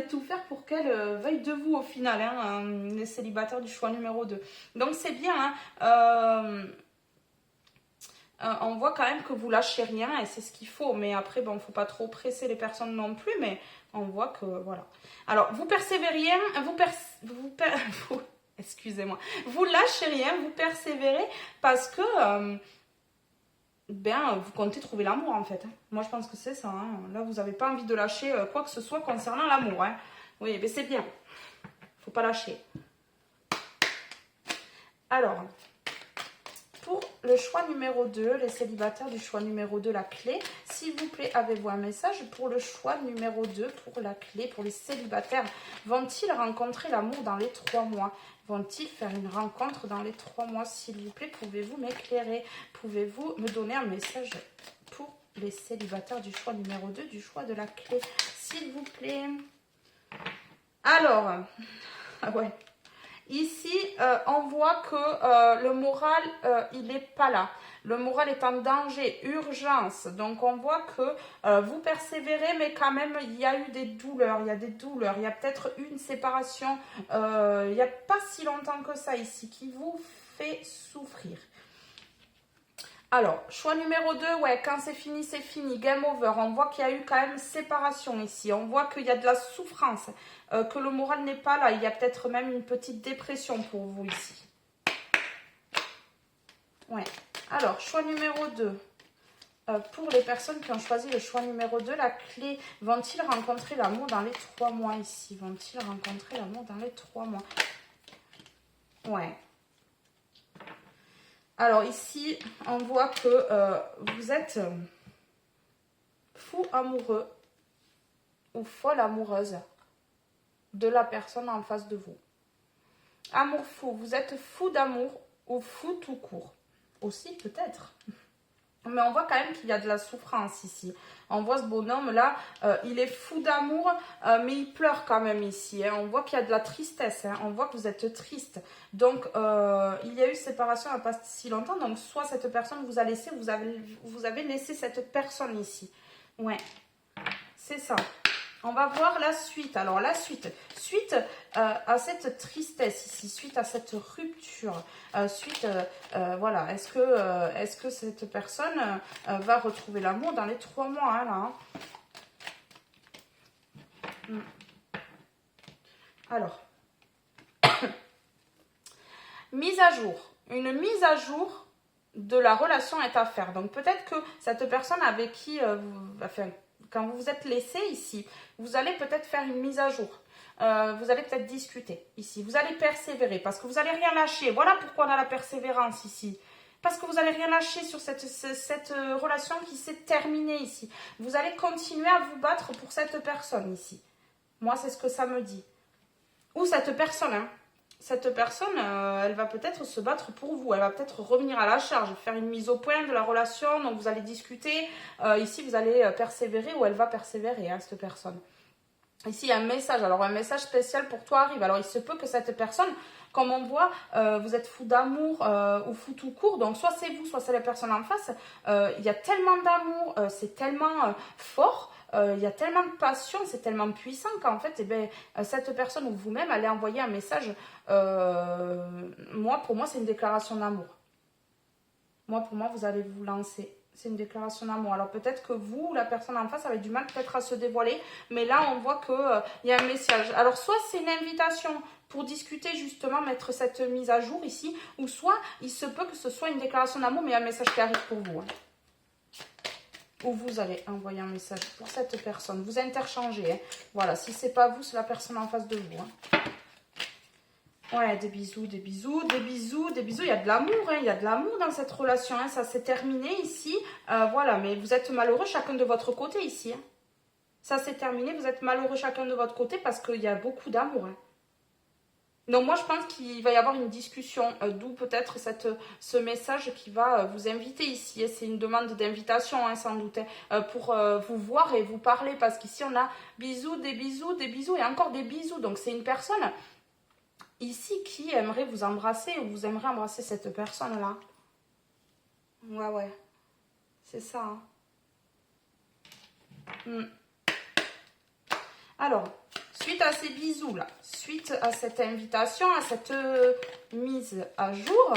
tout faire pour qu'elle veuille de vous au final. Hein, les célibataires du choix numéro 2. Donc c'est bien. Hein, on voit quand même que vous lâchez rien et c'est ce qu'il faut. Mais après, bon, il ne faut pas trop presser les personnes non plus. Mais on voit que, voilà. Alors, vous persévérez, excusez-moi, vous lâchez rien, vous persévérez parce que, vous comptez trouver l'amour en fait. Hein. Moi, je pense que c'est ça. Hein. Là, vous n'avez pas envie de lâcher quoi que ce soit concernant l'amour. Hein. Oui, mais c'est bien. Il ne faut pas lâcher. Alors... Pour le choix numéro 2, les célibataires du choix numéro 2, la clé. S'il vous plaît, avez-vous un message pour le choix numéro 2, pour la clé, pour les célibataires? Vont-ils rencontrer l'amour dans les 3 mois? Vont-ils faire une rencontre dans les 3 mois? S'il vous plaît, pouvez-vous m'éclairer? Pouvez-vous me donner un message pour les célibataires du choix numéro 2, du choix de la clé? S'il vous plaît. Alors, ah ouais. Ici, on voit que le moral, il n'est pas là. Le moral est en danger, urgence. Donc, on voit que vous persévérez, mais quand même, il y a eu des douleurs. Il y a des douleurs. Il y a peut-être une séparation, il n'y a pas si longtemps que ça ici, qui vous fait souffrir. Alors, choix numéro 2, ouais, quand c'est fini, c'est fini. Game over. On voit qu'il y a eu quand même séparation ici. On voit qu'il y a de la souffrance, que le moral n'est pas là. Il y a peut-être même une petite dépression pour vous ici. Ouais. Alors, choix numéro 2. Pour les personnes qui ont choisi le choix numéro 2, la clé, vont-ils rencontrer l'amour dans les 3 mois ici? Vont-ils rencontrer l'amour dans les 3 mois? Ouais. Alors ici, on voit que vous êtes fou amoureux ou folle amoureuse de la personne en face de vous. Amour fou, vous êtes fou d'amour ou fou tout court. Aussi peut-être. Mais on voit quand même qu'il y a de la souffrance ici. On voit ce bonhomme-là, il est fou d'amour, mais il pleure quand même ici. Hein. On voit qu'il y a de la tristesse, hein. On voit que vous êtes triste. Donc, il y a eu séparation il n'y a pas si longtemps. Donc, soit cette personne vous a laissé, vous avez laissé cette personne ici. Ouais, c'est ça. On va voir la suite. Alors, la suite. Suite à cette tristesse ici, suite à cette rupture, voilà. Est-ce que cette personne va retrouver l'amour dans les 3 mois, hein, là, hein. Alors, mise à jour. Une mise à jour de la relation est à faire. Donc, peut-être que cette personne avec qui quand vous vous êtes laissé ici, vous allez peut-être faire une mise à jour. Vous allez peut-être discuter ici. Vous allez persévérer parce que vous n'allez rien lâcher. Voilà pourquoi on a la persévérance ici. Parce que vous n'allez rien lâcher sur cette relation qui s'est terminée ici. Vous allez continuer à vous battre pour cette personne ici. Moi, c'est ce que ça me dit. Ou cette personne, hein. Cette personne, elle va peut-être se battre pour vous. Elle va peut-être revenir à la charge, faire une mise au point de la relation. Donc, vous allez discuter. Ici, vous allez persévérer ou elle va persévérer, hein, cette personne. Ici, il y a un message. Alors, un message spécial pour toi arrive. Alors, il se peut que cette personne, comme on voit, vous êtes fou d'amour ou fou tout court. Donc, soit c'est vous, soit c'est la personne en face. Il y a tellement d'amour, c'est tellement fort. Il y a tellement de passion, c'est tellement puissant qu'en fait, cette personne ou vous-même allez envoyer un message. Pour moi, c'est une déclaration d'amour. Pour moi, vous allez vous lancer. C'est une déclaration d'amour. Alors peut-être que vous, la personne en face, avait du mal peut-être à se dévoiler. Mais là, on voit qu'il y a un message. Alors soit c'est une invitation pour discuter justement, mettre cette mise à jour ici. Ou soit il se peut que ce soit une déclaration d'amour, mais un message qui arrive pour vous. Hein. Ou vous allez envoyer un message pour cette personne. Vous interchangez. Hein. Voilà, si c'est pas vous, c'est la personne en face de vous. Hein. Ouais, des bisous, des bisous, des bisous, des bisous. Il y a de l'amour, hein. Il y a de l'amour dans cette relation. Hein. Ça s'est terminé ici. Voilà, mais vous êtes malheureux chacun de votre côté ici. Hein. Ça s'est terminé, vous êtes malheureux chacun de votre côté parce qu'il y a beaucoup d'amour. Hein. Donc moi, je pense qu'il va y avoir une discussion, d'où peut-être ce message qui va vous inviter ici. C'est une demande d'invitation, hein, sans doute, pour vous voir et vous parler. Parce qu'ici, on a bisous, des bisous et encore des bisous. Donc c'est une personne ici qui aimerait vous embrasser ou vous aimeriez embrasser cette personne-là. Ouais. C'est ça. Hein. Alors, suite à ces bisous là, suite à cette invitation, à cette mise à jour,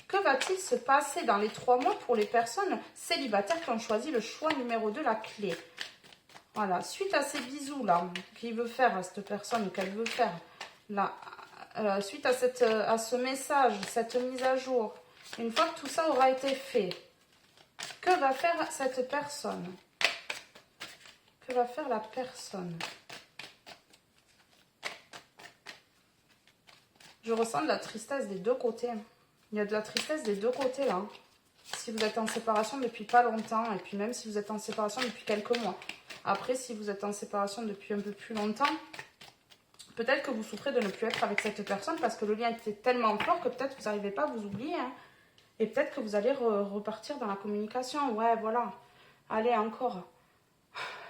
que va-t-il se passer dans les 3 mois pour les personnes célibataires qui ont choisi le choix numéro 2, la clé? Voilà, suite à ces bisous là, qu'il veut faire à cette personne, qu'elle veut faire là, suite à ce message, cette mise à jour, une fois que tout ça aura été fait, que va faire cette personne? Que va faire la personne? Je ressens de la tristesse des 2 côtés. Il y a de la tristesse des 2 côtés là. Si vous êtes en séparation depuis pas longtemps, et puis même si vous êtes en séparation depuis quelques mois. Après, si vous êtes en séparation depuis un peu plus longtemps, peut-être que vous souffrez de ne plus être avec cette personne parce que le lien était tellement fort que peut-être vous n'arrivez pas à vous oublier. Hein. Et peut-être que vous allez repartir dans la communication. Ouais, voilà. Allez, encore.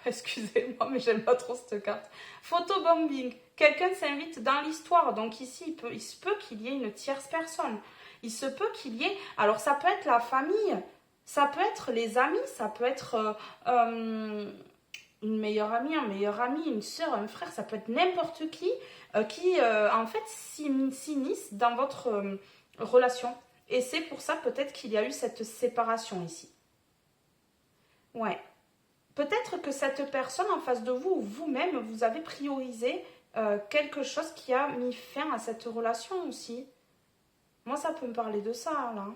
Excusez-moi, mais j'aime pas trop cette carte. Photobombing. Quelqu'un s'invite dans l'histoire. Donc ici, il se peut qu'il y ait une tierce personne. Il se peut qu'il y ait... Alors, ça peut être la famille. Ça peut être les amis. Ça peut être une meilleure amie, un meilleur ami, une soeur, un frère. Ça peut être n'importe qui en fait, s'immisce dans votre relation. Et c'est pour ça, peut-être, qu'il y a eu cette séparation ici. Ouais. Peut-être que cette personne en face de vous, ou vous-même, vous avez priorisé quelque chose qui a mis fin à cette relation aussi. Moi, ça peut me parler de ça, là.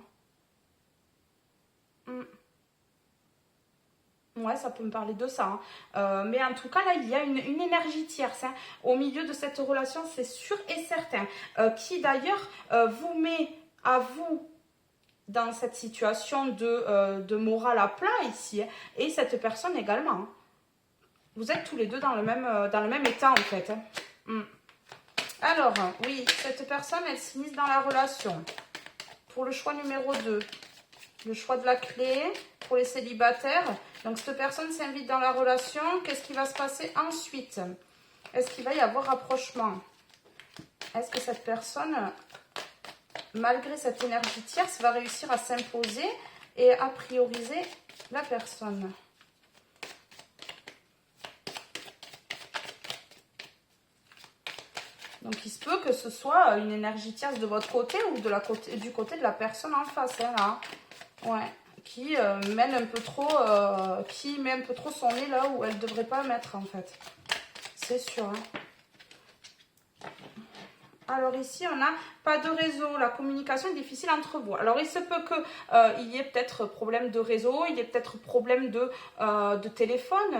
Ouais, ça peut me parler de ça. Hein. Mais en tout cas, là, il y a une énergie tierce. Hein. Au milieu de cette relation, c'est sûr et certain. Qui, d'ailleurs, vous met à vous dans cette situation de morale à plat ici. Hein. Et cette personne également. Hein. Vous êtes tous les deux dans le même état, en fait. Hein. Alors, oui, cette personne, elle s'immisce dans la relation. Pour le choix numéro 2. Le choix de la clé pour les célibataires. Donc, cette personne s'invite dans la relation. Qu'est-ce qui va se passer ensuite? Est-ce qu'il va y avoir rapprochement? Est-ce que cette personne, malgré cette énergie tierce, va réussir à s'imposer et à prioriser la personne? Donc, il se peut que ce soit une énergie tierce de votre côté ou du côté de la personne en face. Hein, là. Ouais. Qui met un peu trop son nez là où elle ne devrait pas le mettre, en fait. C'est sûr. Hein. Alors ici, on n'a pas de réseau. La communication est difficile entre vous. Alors, il se peut qu'il y ait peut-être problème de réseau, il y ait peut-être problème de téléphone,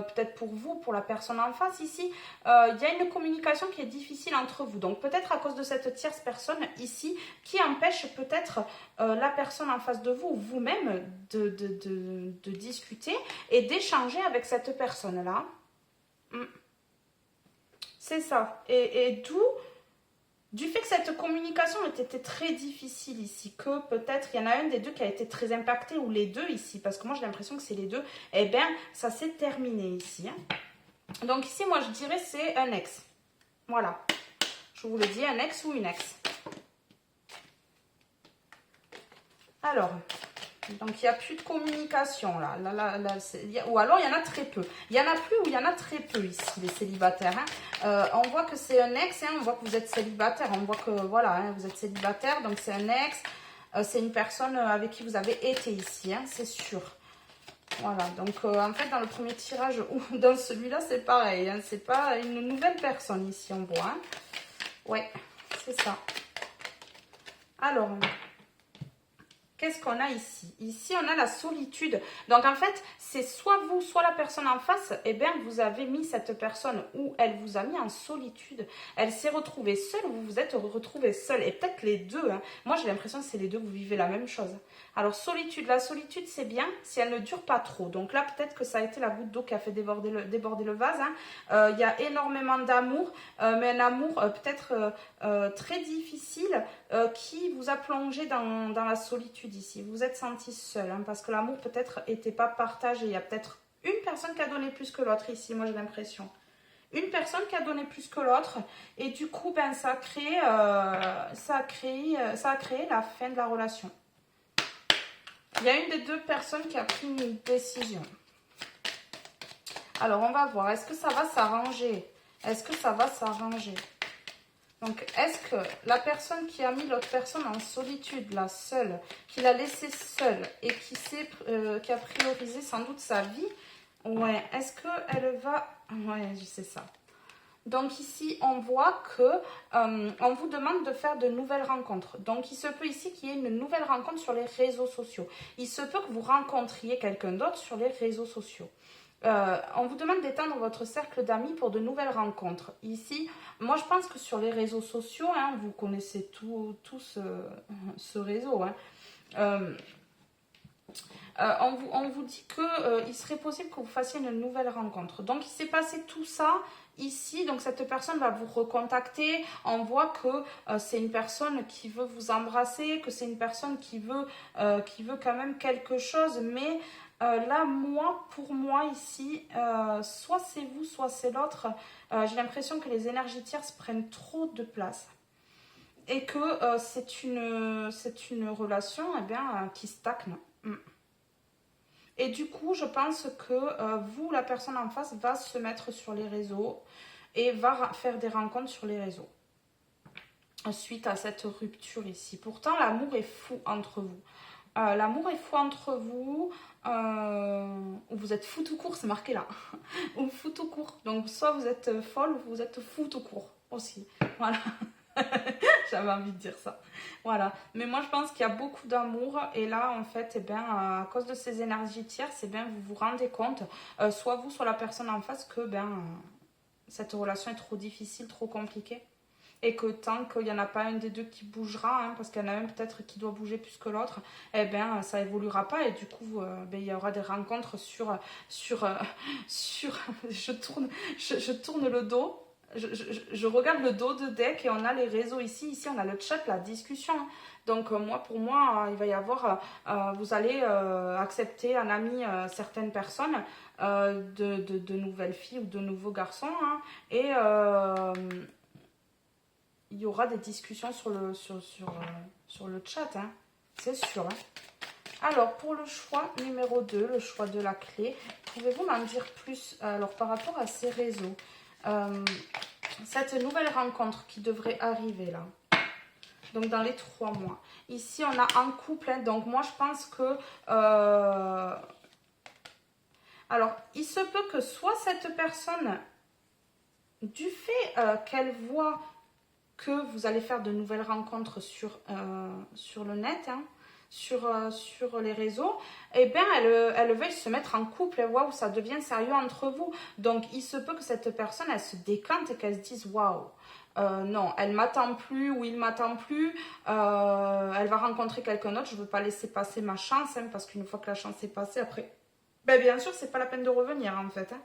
peut-être pour vous, pour la personne en face ici. Il y a une communication qui est difficile entre vous. Donc, peut-être à cause de cette tierce personne ici, qui empêche peut-être la personne en face de vous, ou vous-même, de discuter et d'échanger avec cette personne-là. C'est ça. Et d'où... Du fait que cette communication ait été très difficile ici, que peut-être il y en a un des deux qui a été très impacté, ou les deux ici, parce que moi j'ai l'impression que c'est les deux, eh bien ça s'est terminé ici. Hein. Donc ici moi je dirais c'est un ex. Voilà. Je vous le dis, un ex ou une ex. Alors, donc il n'y a plus de communication là. Ou alors il y en a très peu. Il y en a plus ou il y en a très peu ici, les célibataires. Hein. On voit que c'est un ex, hein, on voit que vous êtes célibataire. On voit que voilà, hein, vous êtes célibataire, donc c'est un ex. C'est une personne avec qui vous avez été ici, hein, c'est sûr. Voilà, donc en fait dans le premier tirage ou dans celui-là c'est pareil. Hein, c'est pas une nouvelle personne ici, on voit. Hein. Ouais, c'est ça. Alors... Qu'est-ce qu'on a ici? Ici, on a la solitude. Donc, en fait, c'est soit vous, soit la personne en face, eh bien, vous avez mis cette personne ou elle vous a mis en solitude. Elle s'est retrouvée seule, vous vous êtes retrouvés seul. Et peut-être les deux. Hein. Moi, j'ai l'impression que c'est les deux, vous vivez la même chose. Alors, solitude, la solitude, c'est bien si elle ne dure pas trop. Donc là, peut-être que ça a été la goutte d'eau qui a fait déborder le vase. Hein. Il y a énormément d'amour, mais un amour peut-être très difficile qui vous a plongé dans la solitude ici. Vous vous êtes senti seul, hein, parce que l'amour peut-être n'était pas partagé. Il y a peut-être une personne qui a donné plus que l'autre ici, moi j'ai l'impression. Une personne qui a donné plus que l'autre et du coup ben, ça a créé la fin de la relation. Il y a une des deux personnes qui a pris une décision. Alors on va voir, est-ce que ça va s'arranger? Est-ce que ça va s'arranger? Donc, est-ce que la personne qui a mis l'autre personne en solitude, là, seule, qui l'a laissée seule et qui a priorisé sans doute sa vie, ouais, est-ce qu'elle va... Ouais, je sais ça. Donc ici, on voit que on vous demande de faire de nouvelles rencontres. Donc, il se peut ici qu'il y ait une nouvelle rencontre sur les réseaux sociaux. Il se peut que vous rencontriez quelqu'un d'autre sur les réseaux sociaux. On vous demande d'étendre votre cercle d'amis pour de nouvelles rencontres. Ici, moi je pense que sur les réseaux sociaux, hein, vous connaissez tout ce réseau. Hein. On vous dit qu'il serait possible que vous fassiez une nouvelle rencontre. Donc il s'est passé tout ça ici, donc cette personne va vous recontacter. On voit que c'est une personne qui veut vous embrasser, que c'est une personne qui veut quand même quelque chose, mais... là, pour moi ici, soit c'est vous, soit c'est l'autre. J'ai l'impression que les énergies tierces prennent trop de place. Et que c'est une relation eh bien, qui stagne. Et du coup, je pense que vous, la personne en face, va se mettre sur les réseaux et va faire des rencontres sur les réseaux. Suite à cette rupture ici. Pourtant, l'amour est fou entre vous. L'amour est fou entre vous, ou vous êtes fou tout court, c'est marqué là, ou fou tout court. Donc soit vous êtes folle ou vous êtes fou tout court aussi. Voilà, j'avais envie de dire ça. Voilà, mais moi je pense qu'il y a beaucoup d'amour et là en fait, eh bien, à cause de ces énergies tierces, eh bien, vous vous rendez compte, soit vous, soit la personne en face, que cette relation est trop difficile, trop compliquée. Et que tant qu'il n'y en a pas un des deux qui bougera, hein, parce qu'il y en a un peut-être qui doit bouger plus que l'autre, eh bien ça évoluera pas et du coup il y aura des rencontres sur je tourne le dos, je regarde le dos de deck et on a les réseaux ici on a le chat, la discussion. Donc pour moi il va y avoir, vous allez accepter en ami certaines personnes, de nouvelles filles ou de nouveaux garçons, hein, et il y aura des discussions sur le chat, hein. C'est sûr. Hein. Alors, pour le choix numéro 2, le choix de la clé, pouvez-vous m'en dire plus alors, par rapport à ces réseaux, cette nouvelle rencontre qui devrait arriver là, donc dans les 3 mois. Ici, on a un couple, hein, donc moi, je pense que... alors, il se peut que soit cette personne, du fait qu'elle voit que vous allez faire de nouvelles rencontres sur le net, hein, sur les réseaux, eh bien, elle veuille se mettre en couple, waouh, ça devient sérieux entre vous. Donc, il se peut que cette personne, elle se décante et qu'elle se dise, waouh, non, elle m'attend plus ou il m'attend plus, elle va rencontrer quelqu'un d'autre, je ne veux pas laisser passer ma chance, hein, parce qu'une fois que la chance est passée, après, ben, bien sûr, c'est pas la peine de revenir, en fait, hein.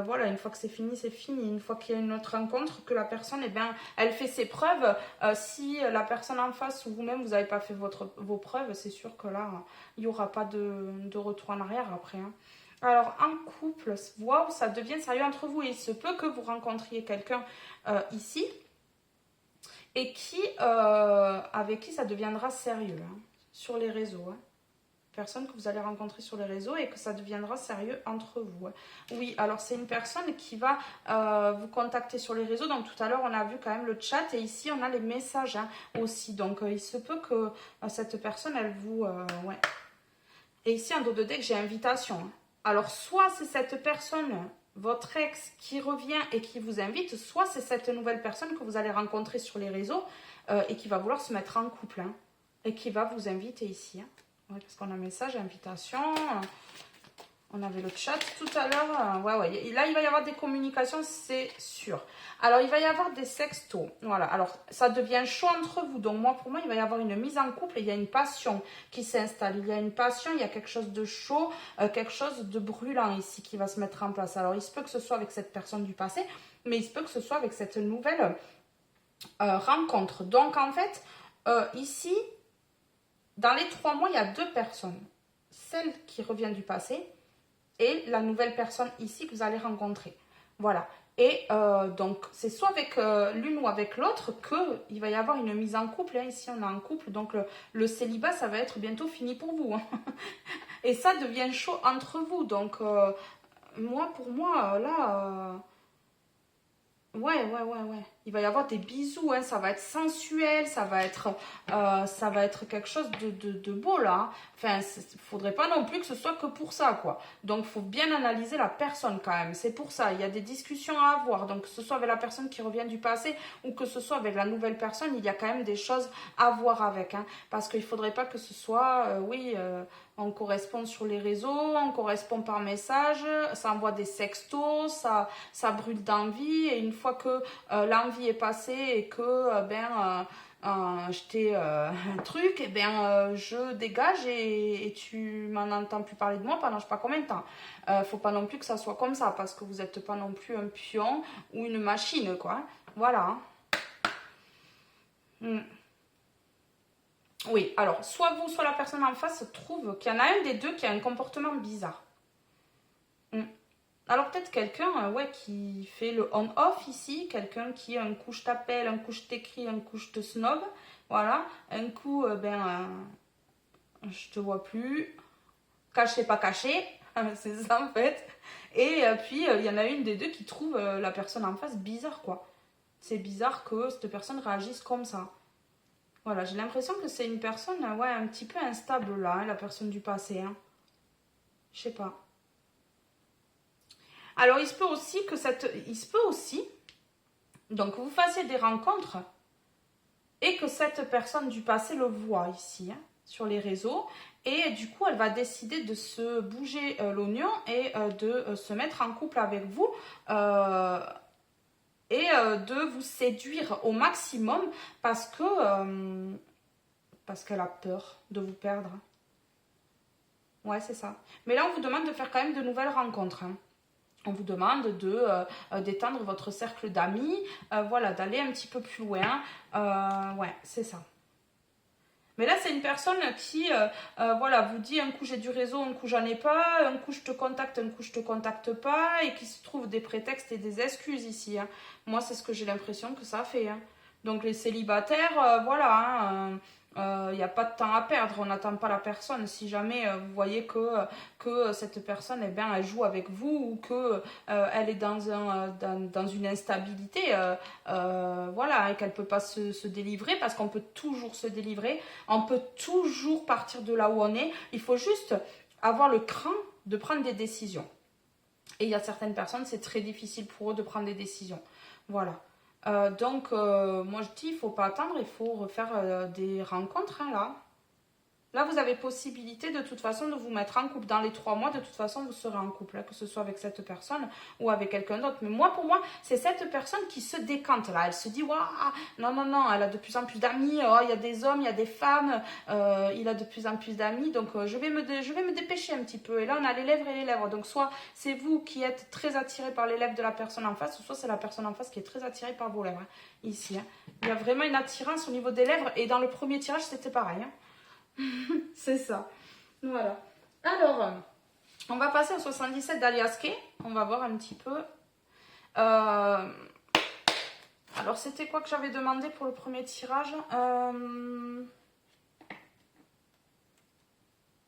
Voilà, une fois que c'est fini, c'est fini. Une fois qu'il y a une autre rencontre, que la personne, eh bien, elle fait ses preuves. Si la personne en face ou vous-même, vous n'avez pas fait vos preuves, c'est sûr que là, il n'y aura pas de retour en arrière après. Hein. Alors, en couple, waouh, ça devient sérieux entre vous. Et il se peut que vous rencontriez quelqu'un ici et avec qui ça deviendra sérieux, hein, sur les réseaux. Hein. Personne que vous allez rencontrer sur les réseaux et que ça deviendra sérieux entre vous. Oui, alors c'est une personne qui va vous contacter sur les réseaux. Donc tout à l'heure, on a vu quand même le chat et ici, on a les messages, hein, aussi. Donc il se peut que cette personne, elle vous... ouais. Et ici, en dos de deck, j'ai invitation. Hein. Alors soit c'est cette personne, votre ex, qui revient et qui vous invite, soit c'est cette nouvelle personne que vous allez rencontrer sur les réseaux et qui va vouloir se mettre en couple, hein, et qui va vous inviter ici. Hein. Ouais, parce qu'on a un message, invitation. On avait le chat tout à l'heure. Ouais, ouais. Et là, il va y avoir des communications, c'est sûr. Alors, il va y avoir des sextos. Voilà. Alors, ça devient chaud entre vous. Donc, moi, pour moi, il va y avoir une mise en couple et il y a une passion qui s'installe. Il y a une passion, il y a quelque chose de chaud, quelque chose de brûlant ici qui va se mettre en place. Alors, il se peut que ce soit avec cette personne du passé, mais il se peut que ce soit avec cette nouvelle rencontre. Donc, en fait, ici, dans les 3 mois, il y a 2 personnes. Celle qui revient du passé et la nouvelle personne ici que vous allez rencontrer. Voilà. Et donc, c'est soit avec l'une ou avec l'autre qu'il va y avoir une mise en couple. Hein. Ici, on a un couple, donc le célibat, ça va être bientôt fini pour vous. Hein. Et ça devient chaud entre vous. Donc, pour moi, là... Ouais, ouais, ouais, ouais. Il va y avoir des bisous, hein. Ça va être sensuel, ça va être quelque chose de beau, là. Hein. Enfin, il faudrait pas non plus que ce soit que pour ça, quoi. Donc, il faut bien analyser la personne, quand même. C'est pour ça, il y a des discussions à avoir. Donc, que ce soit avec la personne qui revient du passé ou que ce soit avec la nouvelle personne, il y a quand même des choses à voir avec, hein. Parce qu'il faudrait pas que ce soit, on correspond sur les réseaux, on correspond par message, ça envoie des sextos, ça brûle d'envie. Et une fois que l'envie est passée et que je t'ai un truc, et je dégage et tu m'en entends plus parler de moi pendant je sais pas combien de temps. Faut pas non plus que ça soit comme ça parce que vous n'êtes pas non plus un pion ou une machine, quoi. Voilà. Oui, alors, soit vous, soit la personne en face trouve qu'il y en a un des deux qui a un comportement bizarre. Alors, peut-être quelqu'un qui fait le on-off ici, quelqu'un qui, un coup je t'appelle, un coup je t'écris, un coup je te snob, voilà, un coup, je te vois plus, caché, pas caché, c'est ça en fait. Et puis, il y en a une des deux qui trouve la personne en face bizarre, quoi. C'est bizarre que cette personne réagisse comme ça. Voilà, j'ai l'impression que c'est une personne, un petit peu instable là, hein, la personne du passé. Hein. Je sais pas. Alors, il se peut aussi, donc vous fassiez des rencontres et que cette personne du passé le voit ici, hein, sur les réseaux. Et du coup, elle va décider de se bouger l'oignon et de se mettre en couple avec vous. Et de vous séduire au maximum parce qu'elle a peur de vous perdre. Ouais, c'est ça. Mais là, on vous demande de faire quand même de nouvelles rencontres. Hein. On vous demande d'étendre votre cercle d'amis, voilà, d'aller un petit peu plus loin. Ouais, c'est ça. Mais là, c'est une personne qui, vous dit un coup j'ai du réseau, un coup j'en ai pas, un coup je te contacte, un coup je te contacte pas, et qui se trouve des prétextes et des excuses ici. Hein. Moi, c'est ce que j'ai l'impression que ça fait. Hein. Donc les célibataires, il n'y a pas de temps à perdre, on n'attend pas la personne. Si jamais vous voyez que cette personne, elle joue avec vous ou que elle est dans une instabilité, et qu'elle ne peut pas se délivrer, parce qu'on peut toujours se délivrer, on peut toujours partir de là où on est. Il faut juste avoir le cran de prendre des décisions. Et il y a certaines personnes, c'est très difficile pour eux de prendre des décisions. Voilà. Moi je dis, il ne faut pas attendre, il faut refaire des rencontres, hein, là. Là, vous avez possibilité de toute façon de vous mettre en couple. Dans les 3 mois, de toute façon, vous serez en couple, hein, que ce soit avec cette personne ou avec quelqu'un d'autre. Mais moi, pour moi, c'est cette personne qui se décante là. Elle se dit, waouh, non, non, non, elle a de plus en plus d'amis. Oh, il y a des hommes, il y a des femmes. Il a de plus en plus d'amis. Donc, je vais me dépêcher un petit peu. Et là, on a les lèvres et les lèvres. Donc, soit c'est vous qui êtes très attiré par les lèvres de la personne en face, soit c'est la personne en face qui est très attirée par vos lèvres. Hein, ici, hein. Il y a vraiment une attirance au niveau des lèvres. Et dans le premier tirage, c'était pareil. Hein. C'est ça. Voilà. Alors, on va passer au 77 d'Aliaske. On va voir un petit peu. Alors, c'était quoi que j'avais demandé pour le premier tirage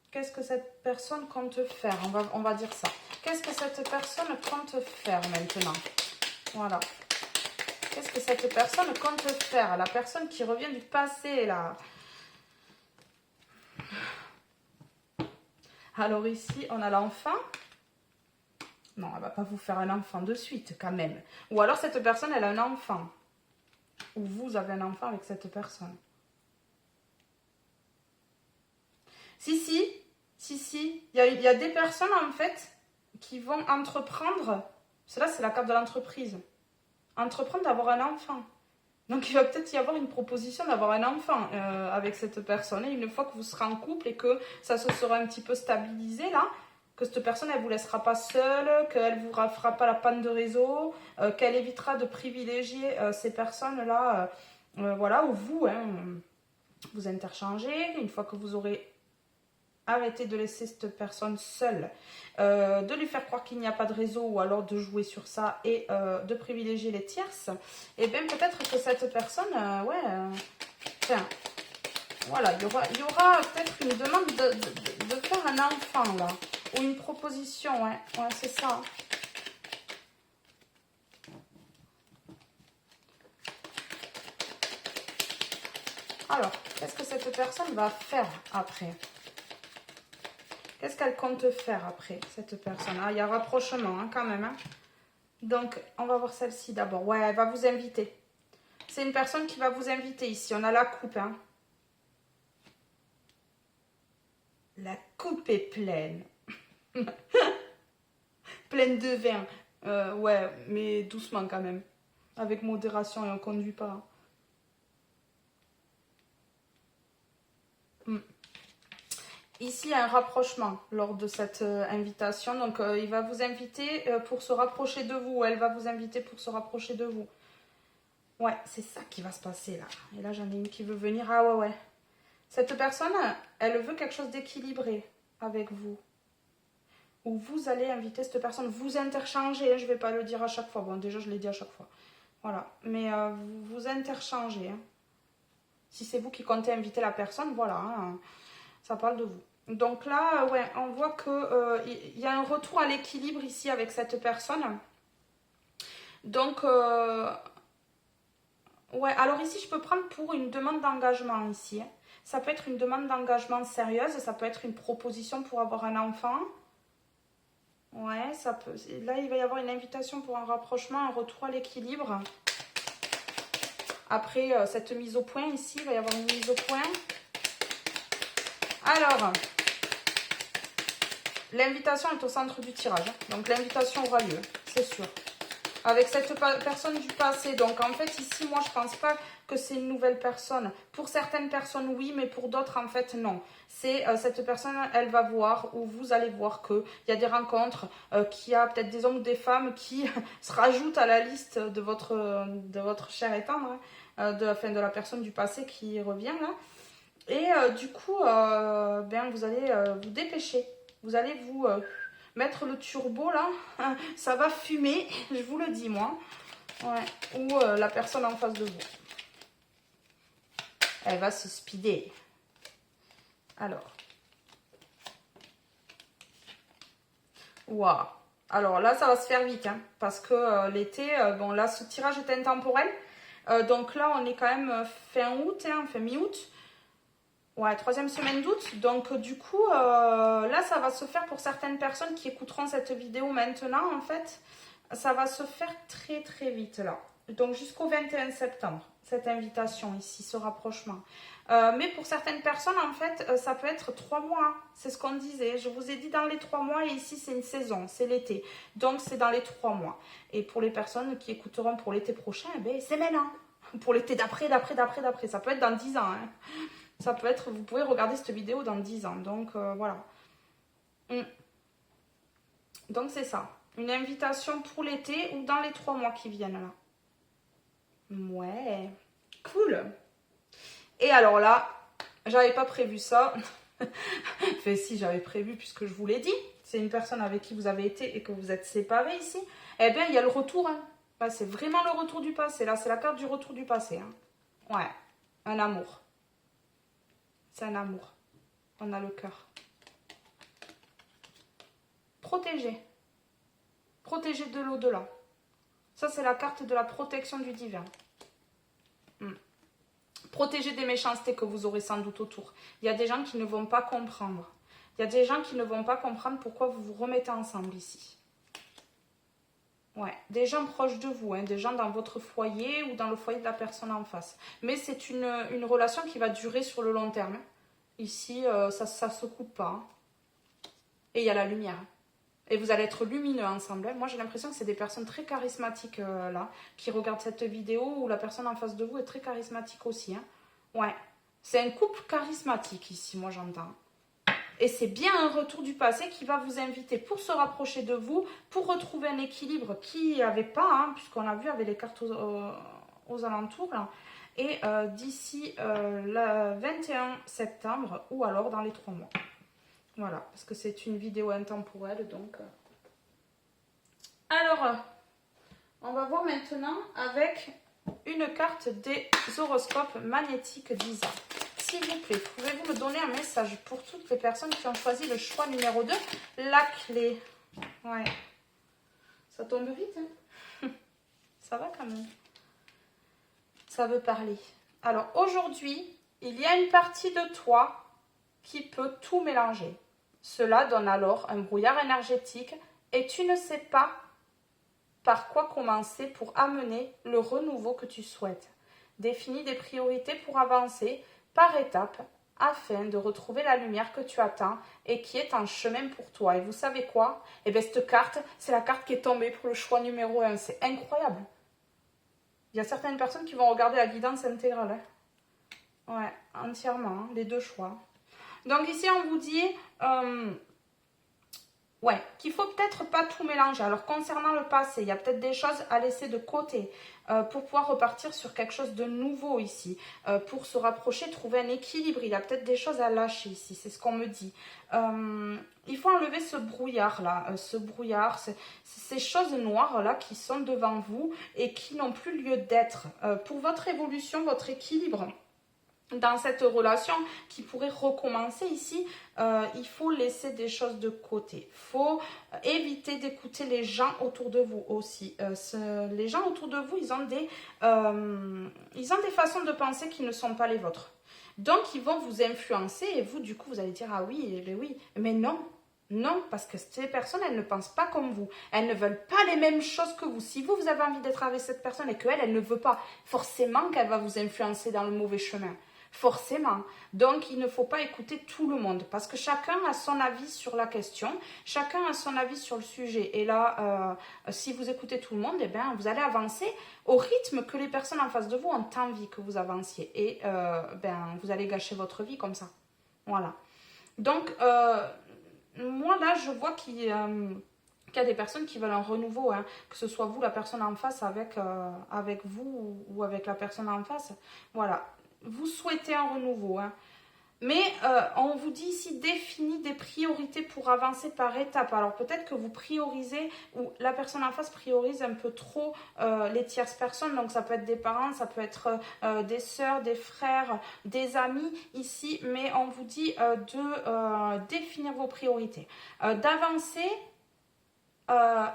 Qu'est-ce que cette personne compte faire? On va dire ça. Qu'est-ce que cette personne compte faire maintenant? Voilà. Qu'est-ce que cette personne compte faire? La personne qui revient du passé, là. Alors ici, on a l'enfant. Non, elle ne va pas vous faire un enfant de suite, quand même. Ou alors, cette personne, elle a un enfant. Ou vous avez un enfant avec cette personne. Si. Il y a des personnes, en fait, qui vont entreprendre, cela c'est la carte de l'entreprise, entreprendre d'avoir un enfant. Donc il va peut-être y avoir une proposition d'avoir un enfant avec cette personne. Et une fois que vous serez en couple et que ça se sera un petit peu stabilisé là, que cette personne elle vous laissera pas seule, qu'elle vous fera pas la panne de réseau, qu'elle évitera de privilégier ces personnes là, voilà, où vous, hein, vous interchangez. Une fois que vous aurez arrêté de laisser cette personne seule, de lui faire croire qu'il n'y a pas de réseau ou alors de jouer sur ça et de privilégier les tierces, et bien peut-être que cette personne, enfin, voilà, il y aura peut-être une demande de faire un enfant là, ou une proposition, ouais c'est ça. Alors, qu'est-ce que cette personne va faire après? Qu'est-ce qu'elle compte faire après, cette personne? Ah, il y a rapprochement, hein, quand même. Hein. Donc, on va voir celle-ci d'abord. Ouais, elle va vous inviter. C'est une personne qui va vous inviter ici. On a la coupe. Hein. La coupe est pleine. Pleine de vin. Ouais, mais doucement quand même. Avec modération et on ne conduit pas. Ici, il y a un rapprochement lors de cette invitation. Donc, il va vous inviter pour se rapprocher de vous. Elle va vous inviter pour se rapprocher de vous. Ouais, c'est ça qui va se passer là. Et là, j'en ai une qui veut venir. Ah ouais. Cette personne, elle veut quelque chose d'équilibré avec vous. Ou vous allez inviter cette personne. Vous interchangez. Je ne vais pas le dire à chaque fois. Bon, déjà, je l'ai dit à chaque fois. Voilà. Mais vous interchangez. Hein. Si c'est vous qui comptez inviter la personne, voilà. Hein. Ça parle de vous. Donc là, ouais, on voit qu'il y a un retour à l'équilibre ici avec cette personne. Donc, ouais, alors ici, je peux prendre pour une demande d'engagement ici. Ça peut être une demande d'engagement sérieuse, ça peut être une proposition pour avoir un enfant. Ouais, ça peut. Là, il va y avoir une invitation pour un rapprochement, un retour à l'équilibre. Après, cette mise au point ici, il va y avoir une mise au point. Alors, l'invitation est au centre du tirage. Donc, l'invitation aura lieu, c'est sûr. Avec cette personne du passé. Donc, en fait, ici, moi, je ne pense pas que c'est une nouvelle personne. Pour certaines personnes, oui, mais pour d'autres, en fait, non. C'est cette personne, elle va voir, ou vous allez voir qu'il y a des rencontres, qu'il y a peut-être des hommes ou des femmes qui se rajoutent à la liste de votre chair et tendre, hein, de la personne du passé qui revient, là. Et du coup, ben, vous allez vous dépêcher. Vous allez vous mettre le turbo là. Ça va fumer, je vous le dis moi. Ouais. Ou la personne en face de vous. Elle va se speeder. Alors. Waouh. Alors là, ça va se faire vite. Hein, parce que l'été, bon là, ce tirage est intemporel. Donc là, on est quand même fin août, hein, fin mi-août. Ouais, 3e semaine d'août. Donc, du coup, là, ça va se faire pour certaines personnes qui écouteront cette vidéo maintenant, en fait. Ça va se faire très, très vite, là. Donc, jusqu'au 21 septembre, cette invitation ici, ce rapprochement. Mais pour certaines personnes, en fait, ça peut être 3 mois. C'est ce qu'on disait. Je vous ai dit dans les 3 mois et ici, c'est une saison, c'est l'été. Donc, c'est dans les 3 mois. Et pour les personnes qui écouteront pour l'été prochain, eh ben, c'est maintenant. Pour l'été d'après. Ça peut être dans 10 ans, hein. Ça peut être, vous pouvez regarder cette vidéo dans 10 ans. Donc, voilà. Donc, c'est ça. Une invitation pour l'été ou dans les 3 mois qui viennent, là. Ouais. Cool. Et alors là, j'avais pas prévu ça. Enfin, si, j'avais prévu puisque je vous l'ai dit. C'est une personne avec qui vous avez été et que vous êtes séparés ici. Eh bien, il y a le retour. Hein. Là, c'est vraiment le retour du passé. Là, c'est la carte du retour du passé. Hein. Ouais. Un amour. C'est un amour. On a le cœur. Protégé. Protégé de l'au-delà. Ça, c'est la carte de la protection du divin. Protégé des méchancetés que vous aurez sans doute autour. Il y a des gens qui ne vont pas comprendre. Il y a des gens qui ne vont pas comprendre pourquoi vous vous remettez ensemble ici. Ouais, des gens proches de vous, hein, des gens dans votre foyer ou dans le foyer de la personne en face. Mais c'est une relation qui va durer sur le long terme. Ici, ça ne se coupe pas. Hein. Et il y a la lumière. Et vous allez être lumineux ensemble. Hein. Moi, j'ai l'impression que c'est des personnes très charismatiques là, qui regardent cette vidéo où la personne en face de vous est très charismatique aussi. Hein. Ouais, c'est un couple charismatique ici, moi j'entends. Et c'est bien un retour du passé qui va vous inviter pour se rapprocher de vous, pour retrouver un équilibre qu'il n'y avait pas, hein, puisqu'on a vu avec les cartes aux alentours. Là. Et d'ici le 21 septembre ou alors dans les 3 mois. Voilà, parce que c'est une vidéo intemporelle, donc... Alors, on va voir maintenant avec une carte des horoscopes magnétiques d'Isa. S'il vous plaît, pouvez-vous me donner un message pour toutes les personnes qui ont choisi le choix numéro 2, la clé. Ouais. Ça tombe vite, hein. Ça va quand même. Ça veut parler. Alors, aujourd'hui, il y a une partie de toi qui peut tout mélanger. Cela donne alors un brouillard énergétique et tu ne sais pas par quoi commencer pour amener le renouveau que tu souhaites. Définis des priorités pour avancer par étapes afin de retrouver la lumière que tu attends et qui est en chemin pour toi. Et vous savez quoi? Eh bien, cette carte, c'est la carte qui est tombée pour le choix numéro 1. C'est incroyable. Il y a certaines personnes qui vont regarder la guidance intégrale. Hein. Ouais, entièrement, hein, les 2 choix. Donc ici, on vous dit... ouais, qu'il faut peut-être pas tout mélanger. Alors, concernant le passé, il y a peut-être des choses à laisser de côté pour pouvoir repartir sur quelque chose de nouveau ici. Pour se rapprocher, trouver un équilibre. Il y a peut-être des choses à lâcher ici, c'est ce qu'on me dit. Il faut enlever ce brouillard-là, ces choses noires-là qui sont devant vous et qui n'ont plus lieu d'être. Pour votre évolution, votre équilibre... Dans cette relation qui pourrait recommencer ici, il faut laisser des choses de côté. Il faut éviter d'écouter les gens autour de vous aussi. Les gens autour de vous, ils ont des façons de penser qui ne sont pas les vôtres. Donc, ils vont vous influencer et vous, du coup, vous allez dire « Ah oui, eh oui ». Mais non, non, parce que ces personnes, elles ne pensent pas comme vous. Elles ne veulent pas les mêmes choses que vous. Si vous, vous avez envie d'être avec cette personne et qu'elle, elle ne veut pas, forcément qu'elle va vous influencer dans le mauvais chemin. Forcément. Donc, il ne faut pas écouter tout le monde parce que chacun a son avis sur la question, chacun a son avis sur le sujet. Et là, si vous écoutez tout le monde, eh bien, vous allez avancer au rythme que les personnes en face de vous ont envie que vous avanciez. Et vous allez gâcher votre vie comme ça. Voilà. Donc, moi, là, je vois qu'il y a des personnes qui veulent un renouveau, hein, que ce soit vous, la personne en face, avec vous ou avec la personne en face. Voilà. Vous souhaitez un renouveau, hein. Mais on vous dit ici, définis des priorités pour avancer par étapes. Alors peut-être que vous priorisez, ou la personne en face priorise un peu trop les tierces personnes. Donc ça peut être des parents, ça peut être des sœurs, des frères, des amis ici. Mais on vous dit de définir vos priorités. D'avancer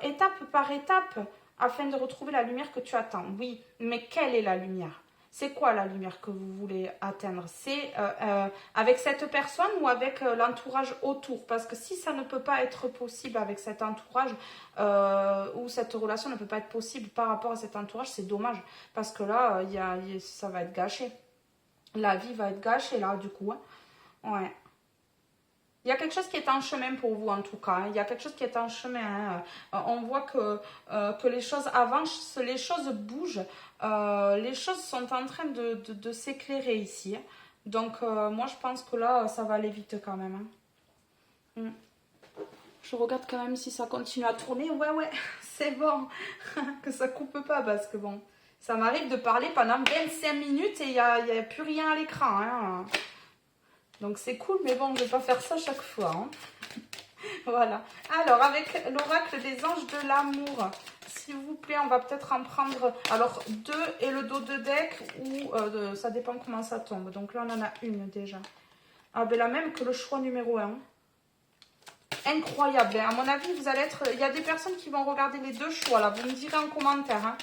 étape par étape afin de retrouver la lumière que tu attends. Oui, mais quelle est la lumière ? C'est quoi la lumière que vous voulez atteindre? C'est avec cette personne ou avec l'entourage autour? Parce que si ça ne peut pas être possible avec cet entourage ou cette relation ne peut pas être possible par rapport à cet entourage, c'est dommage. Parce que là, ça va être gâché. La vie va être gâchée là, du coup. Hein. Ouais. Il y a quelque chose qui est en chemin pour vous en tout cas. Hein. Il y a quelque chose qui est en chemin. Hein. On voit que les choses avancent, les choses bougent. Les choses sont en train de s'éclairer ici. Hein. Donc moi je pense que là ça va aller vite quand même. Hein. Je regarde quand même si ça continue à tourner. Ouais, c'est bon. Que ça coupe pas parce que bon, ça m'arrive de parler pendant 25 minutes et il n'y a plus rien à l'écran. Hein. Donc c'est cool, mais bon, je ne vais pas faire ça chaque fois. Hein. Voilà. Alors, avec l'oracle des anges de l'amour, s'il vous plaît, on va peut-être en prendre, alors, 2 et le dos de deck, ou ça dépend comment ça tombe. Donc là, on en a une déjà. Ah ben la même que le choix numéro 1. Incroyable. À mon avis, vous allez être... Il y a des personnes qui vont regarder les 2 choix, là. Vous me direz en commentaire. Hein.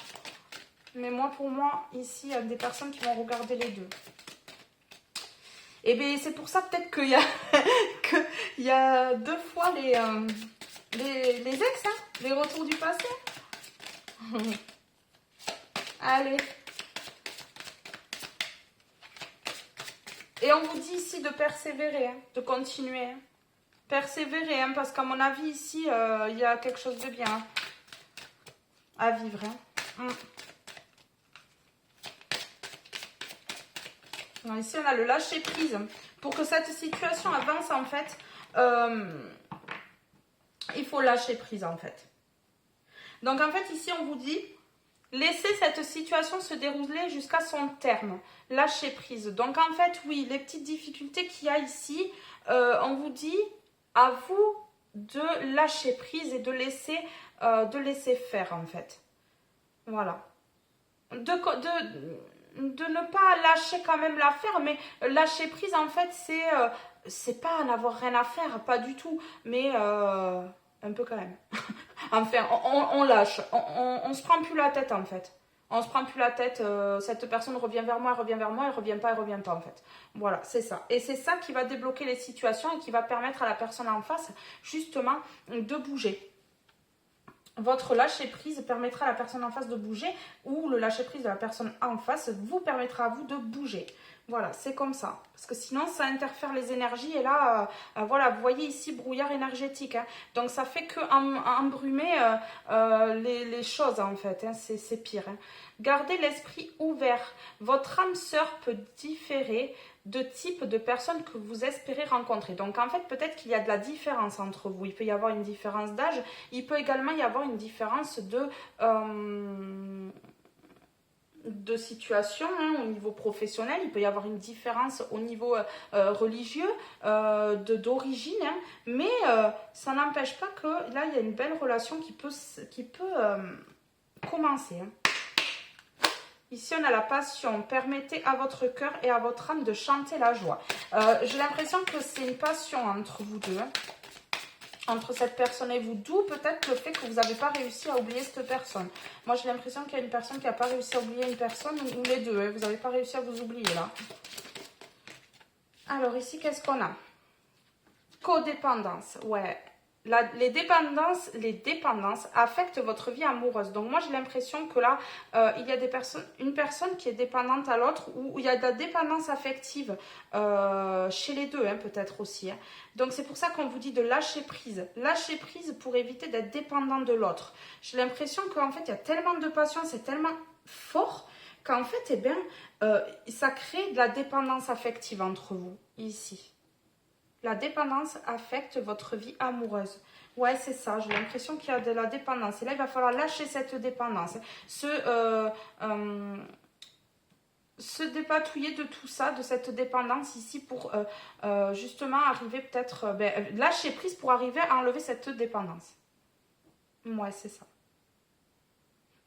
Mais moi, pour moi, ici, il y a des personnes qui vont regarder les 2. Et bien, c'est pour ça peut-être qu'il y a 2 fois les ex, hein, les retours du passé. Allez. Et on vous dit ici de persévérer, hein, de continuer. Hein. Persévérer, hein, parce qu'à mon avis, ici, il y a quelque chose de bien à vivre. Hein. Alors, ici, on a le lâcher prise. Pour que cette situation avance, en fait, il faut lâcher prise, en fait. Donc, en fait, ici, on vous dit, laissez cette situation se dérouler jusqu'à son terme. Lâcher prise. Donc, en fait, oui, les petites difficultés qu'il y a ici, on vous dit, à vous de lâcher prise et de laisser faire, en fait. Voilà. De ne pas lâcher quand même l'affaire, mais lâcher prise, en fait, c'est pas n'avoir rien à faire, pas du tout, mais un peu quand même. Enfin, on lâche, on se prend plus la tête, en fait. On se prend plus la tête, cette personne revient vers moi, elle revient vers moi, elle revient pas, en fait. Voilà, c'est ça. Et c'est ça qui va débloquer les situations et qui va permettre à la personne en face, justement, de bouger. Votre lâcher prise permettra à la personne en face de bouger, ou le lâcher prise de la personne en face vous permettra à vous de bouger. Voilà, c'est comme ça. Parce que sinon, ça interfère les énergies. Et là, voilà, vous voyez ici, brouillard énergétique. Hein. Donc, ça fait que embrumer les choses, en fait. Hein. C'est pire. Hein. Gardez l'esprit ouvert. Votre âme sœur peut différer de type de personnes que vous espérez rencontrer. Donc, en fait, peut-être qu'il y a de la différence entre vous. Il peut y avoir une différence d'âge. Il peut également y avoir une différence de situation, hein, au niveau professionnel, il peut y avoir une différence au niveau religieux, d'origine, hein, mais ça n'empêche pas que là, il y a une belle relation qui peut commencer. Hein. Ici, on a la passion. Permettez à votre cœur et à votre âme de chanter la joie. J'ai l'impression que c'est une passion entre vous deux. Hein. Entre cette personne et vous, d'où peut-être le fait que vous n'avez pas réussi à oublier cette personne. Moi, j'ai l'impression qu'il y a une personne qui n'a pas réussi à oublier une personne, ou les deux, hein. Vous n'avez pas réussi à vous oublier, là. Alors, ici, qu'est-ce qu'on a? Codépendance, ouais. Les dépendances affectent votre vie amoureuse. Donc moi j'ai l'impression que là, il y a une personne qui est dépendante à l'autre, ou il y a de la dépendance affective chez les deux, hein, peut-être aussi. Hein. Donc c'est pour ça qu'on vous dit de lâcher prise. Lâcher prise pour éviter d'être dépendant de l'autre. J'ai l'impression qu'en fait il y a tellement de passion, c'est tellement fort qu'en fait, eh bien, ça crée de la dépendance affective entre vous, ici. La dépendance affecte votre vie amoureuse. Ouais, c'est ça. J'ai l'impression qu'il y a de la dépendance. Et là, il va falloir lâcher cette dépendance. Se dépatouiller de tout ça, de cette dépendance ici pour justement arriver peut-être... lâcher prise pour arriver à enlever cette dépendance. Ouais, c'est ça.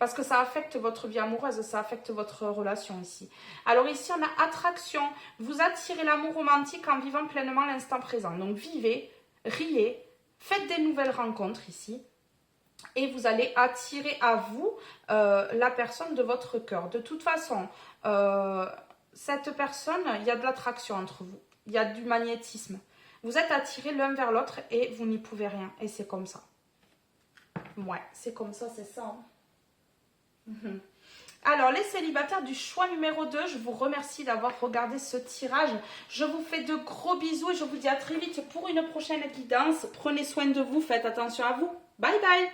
Parce que ça affecte votre vie amoureuse, ça affecte votre relation ici. Alors ici, on a attraction. Vous attirez l'amour romantique en vivant pleinement l'instant présent. Donc vivez, riez, faites des nouvelles rencontres ici. Et vous allez attirer à vous la personne de votre cœur. De toute façon, cette personne, il y a de l'attraction entre vous. Il y a du magnétisme. Vous êtes attirés l'un vers l'autre et vous n'y pouvez rien. Et c'est comme ça. Ouais, c'est comme ça, c'est ça. Hein. Alors, les célibataires du choix numéro 2, je vous remercie d'avoir regardé ce tirage. Je vous fais de gros bisous et je vous dis à très vite pour une prochaine guidance. Prenez soin de vous, faites attention à vous. Bye bye!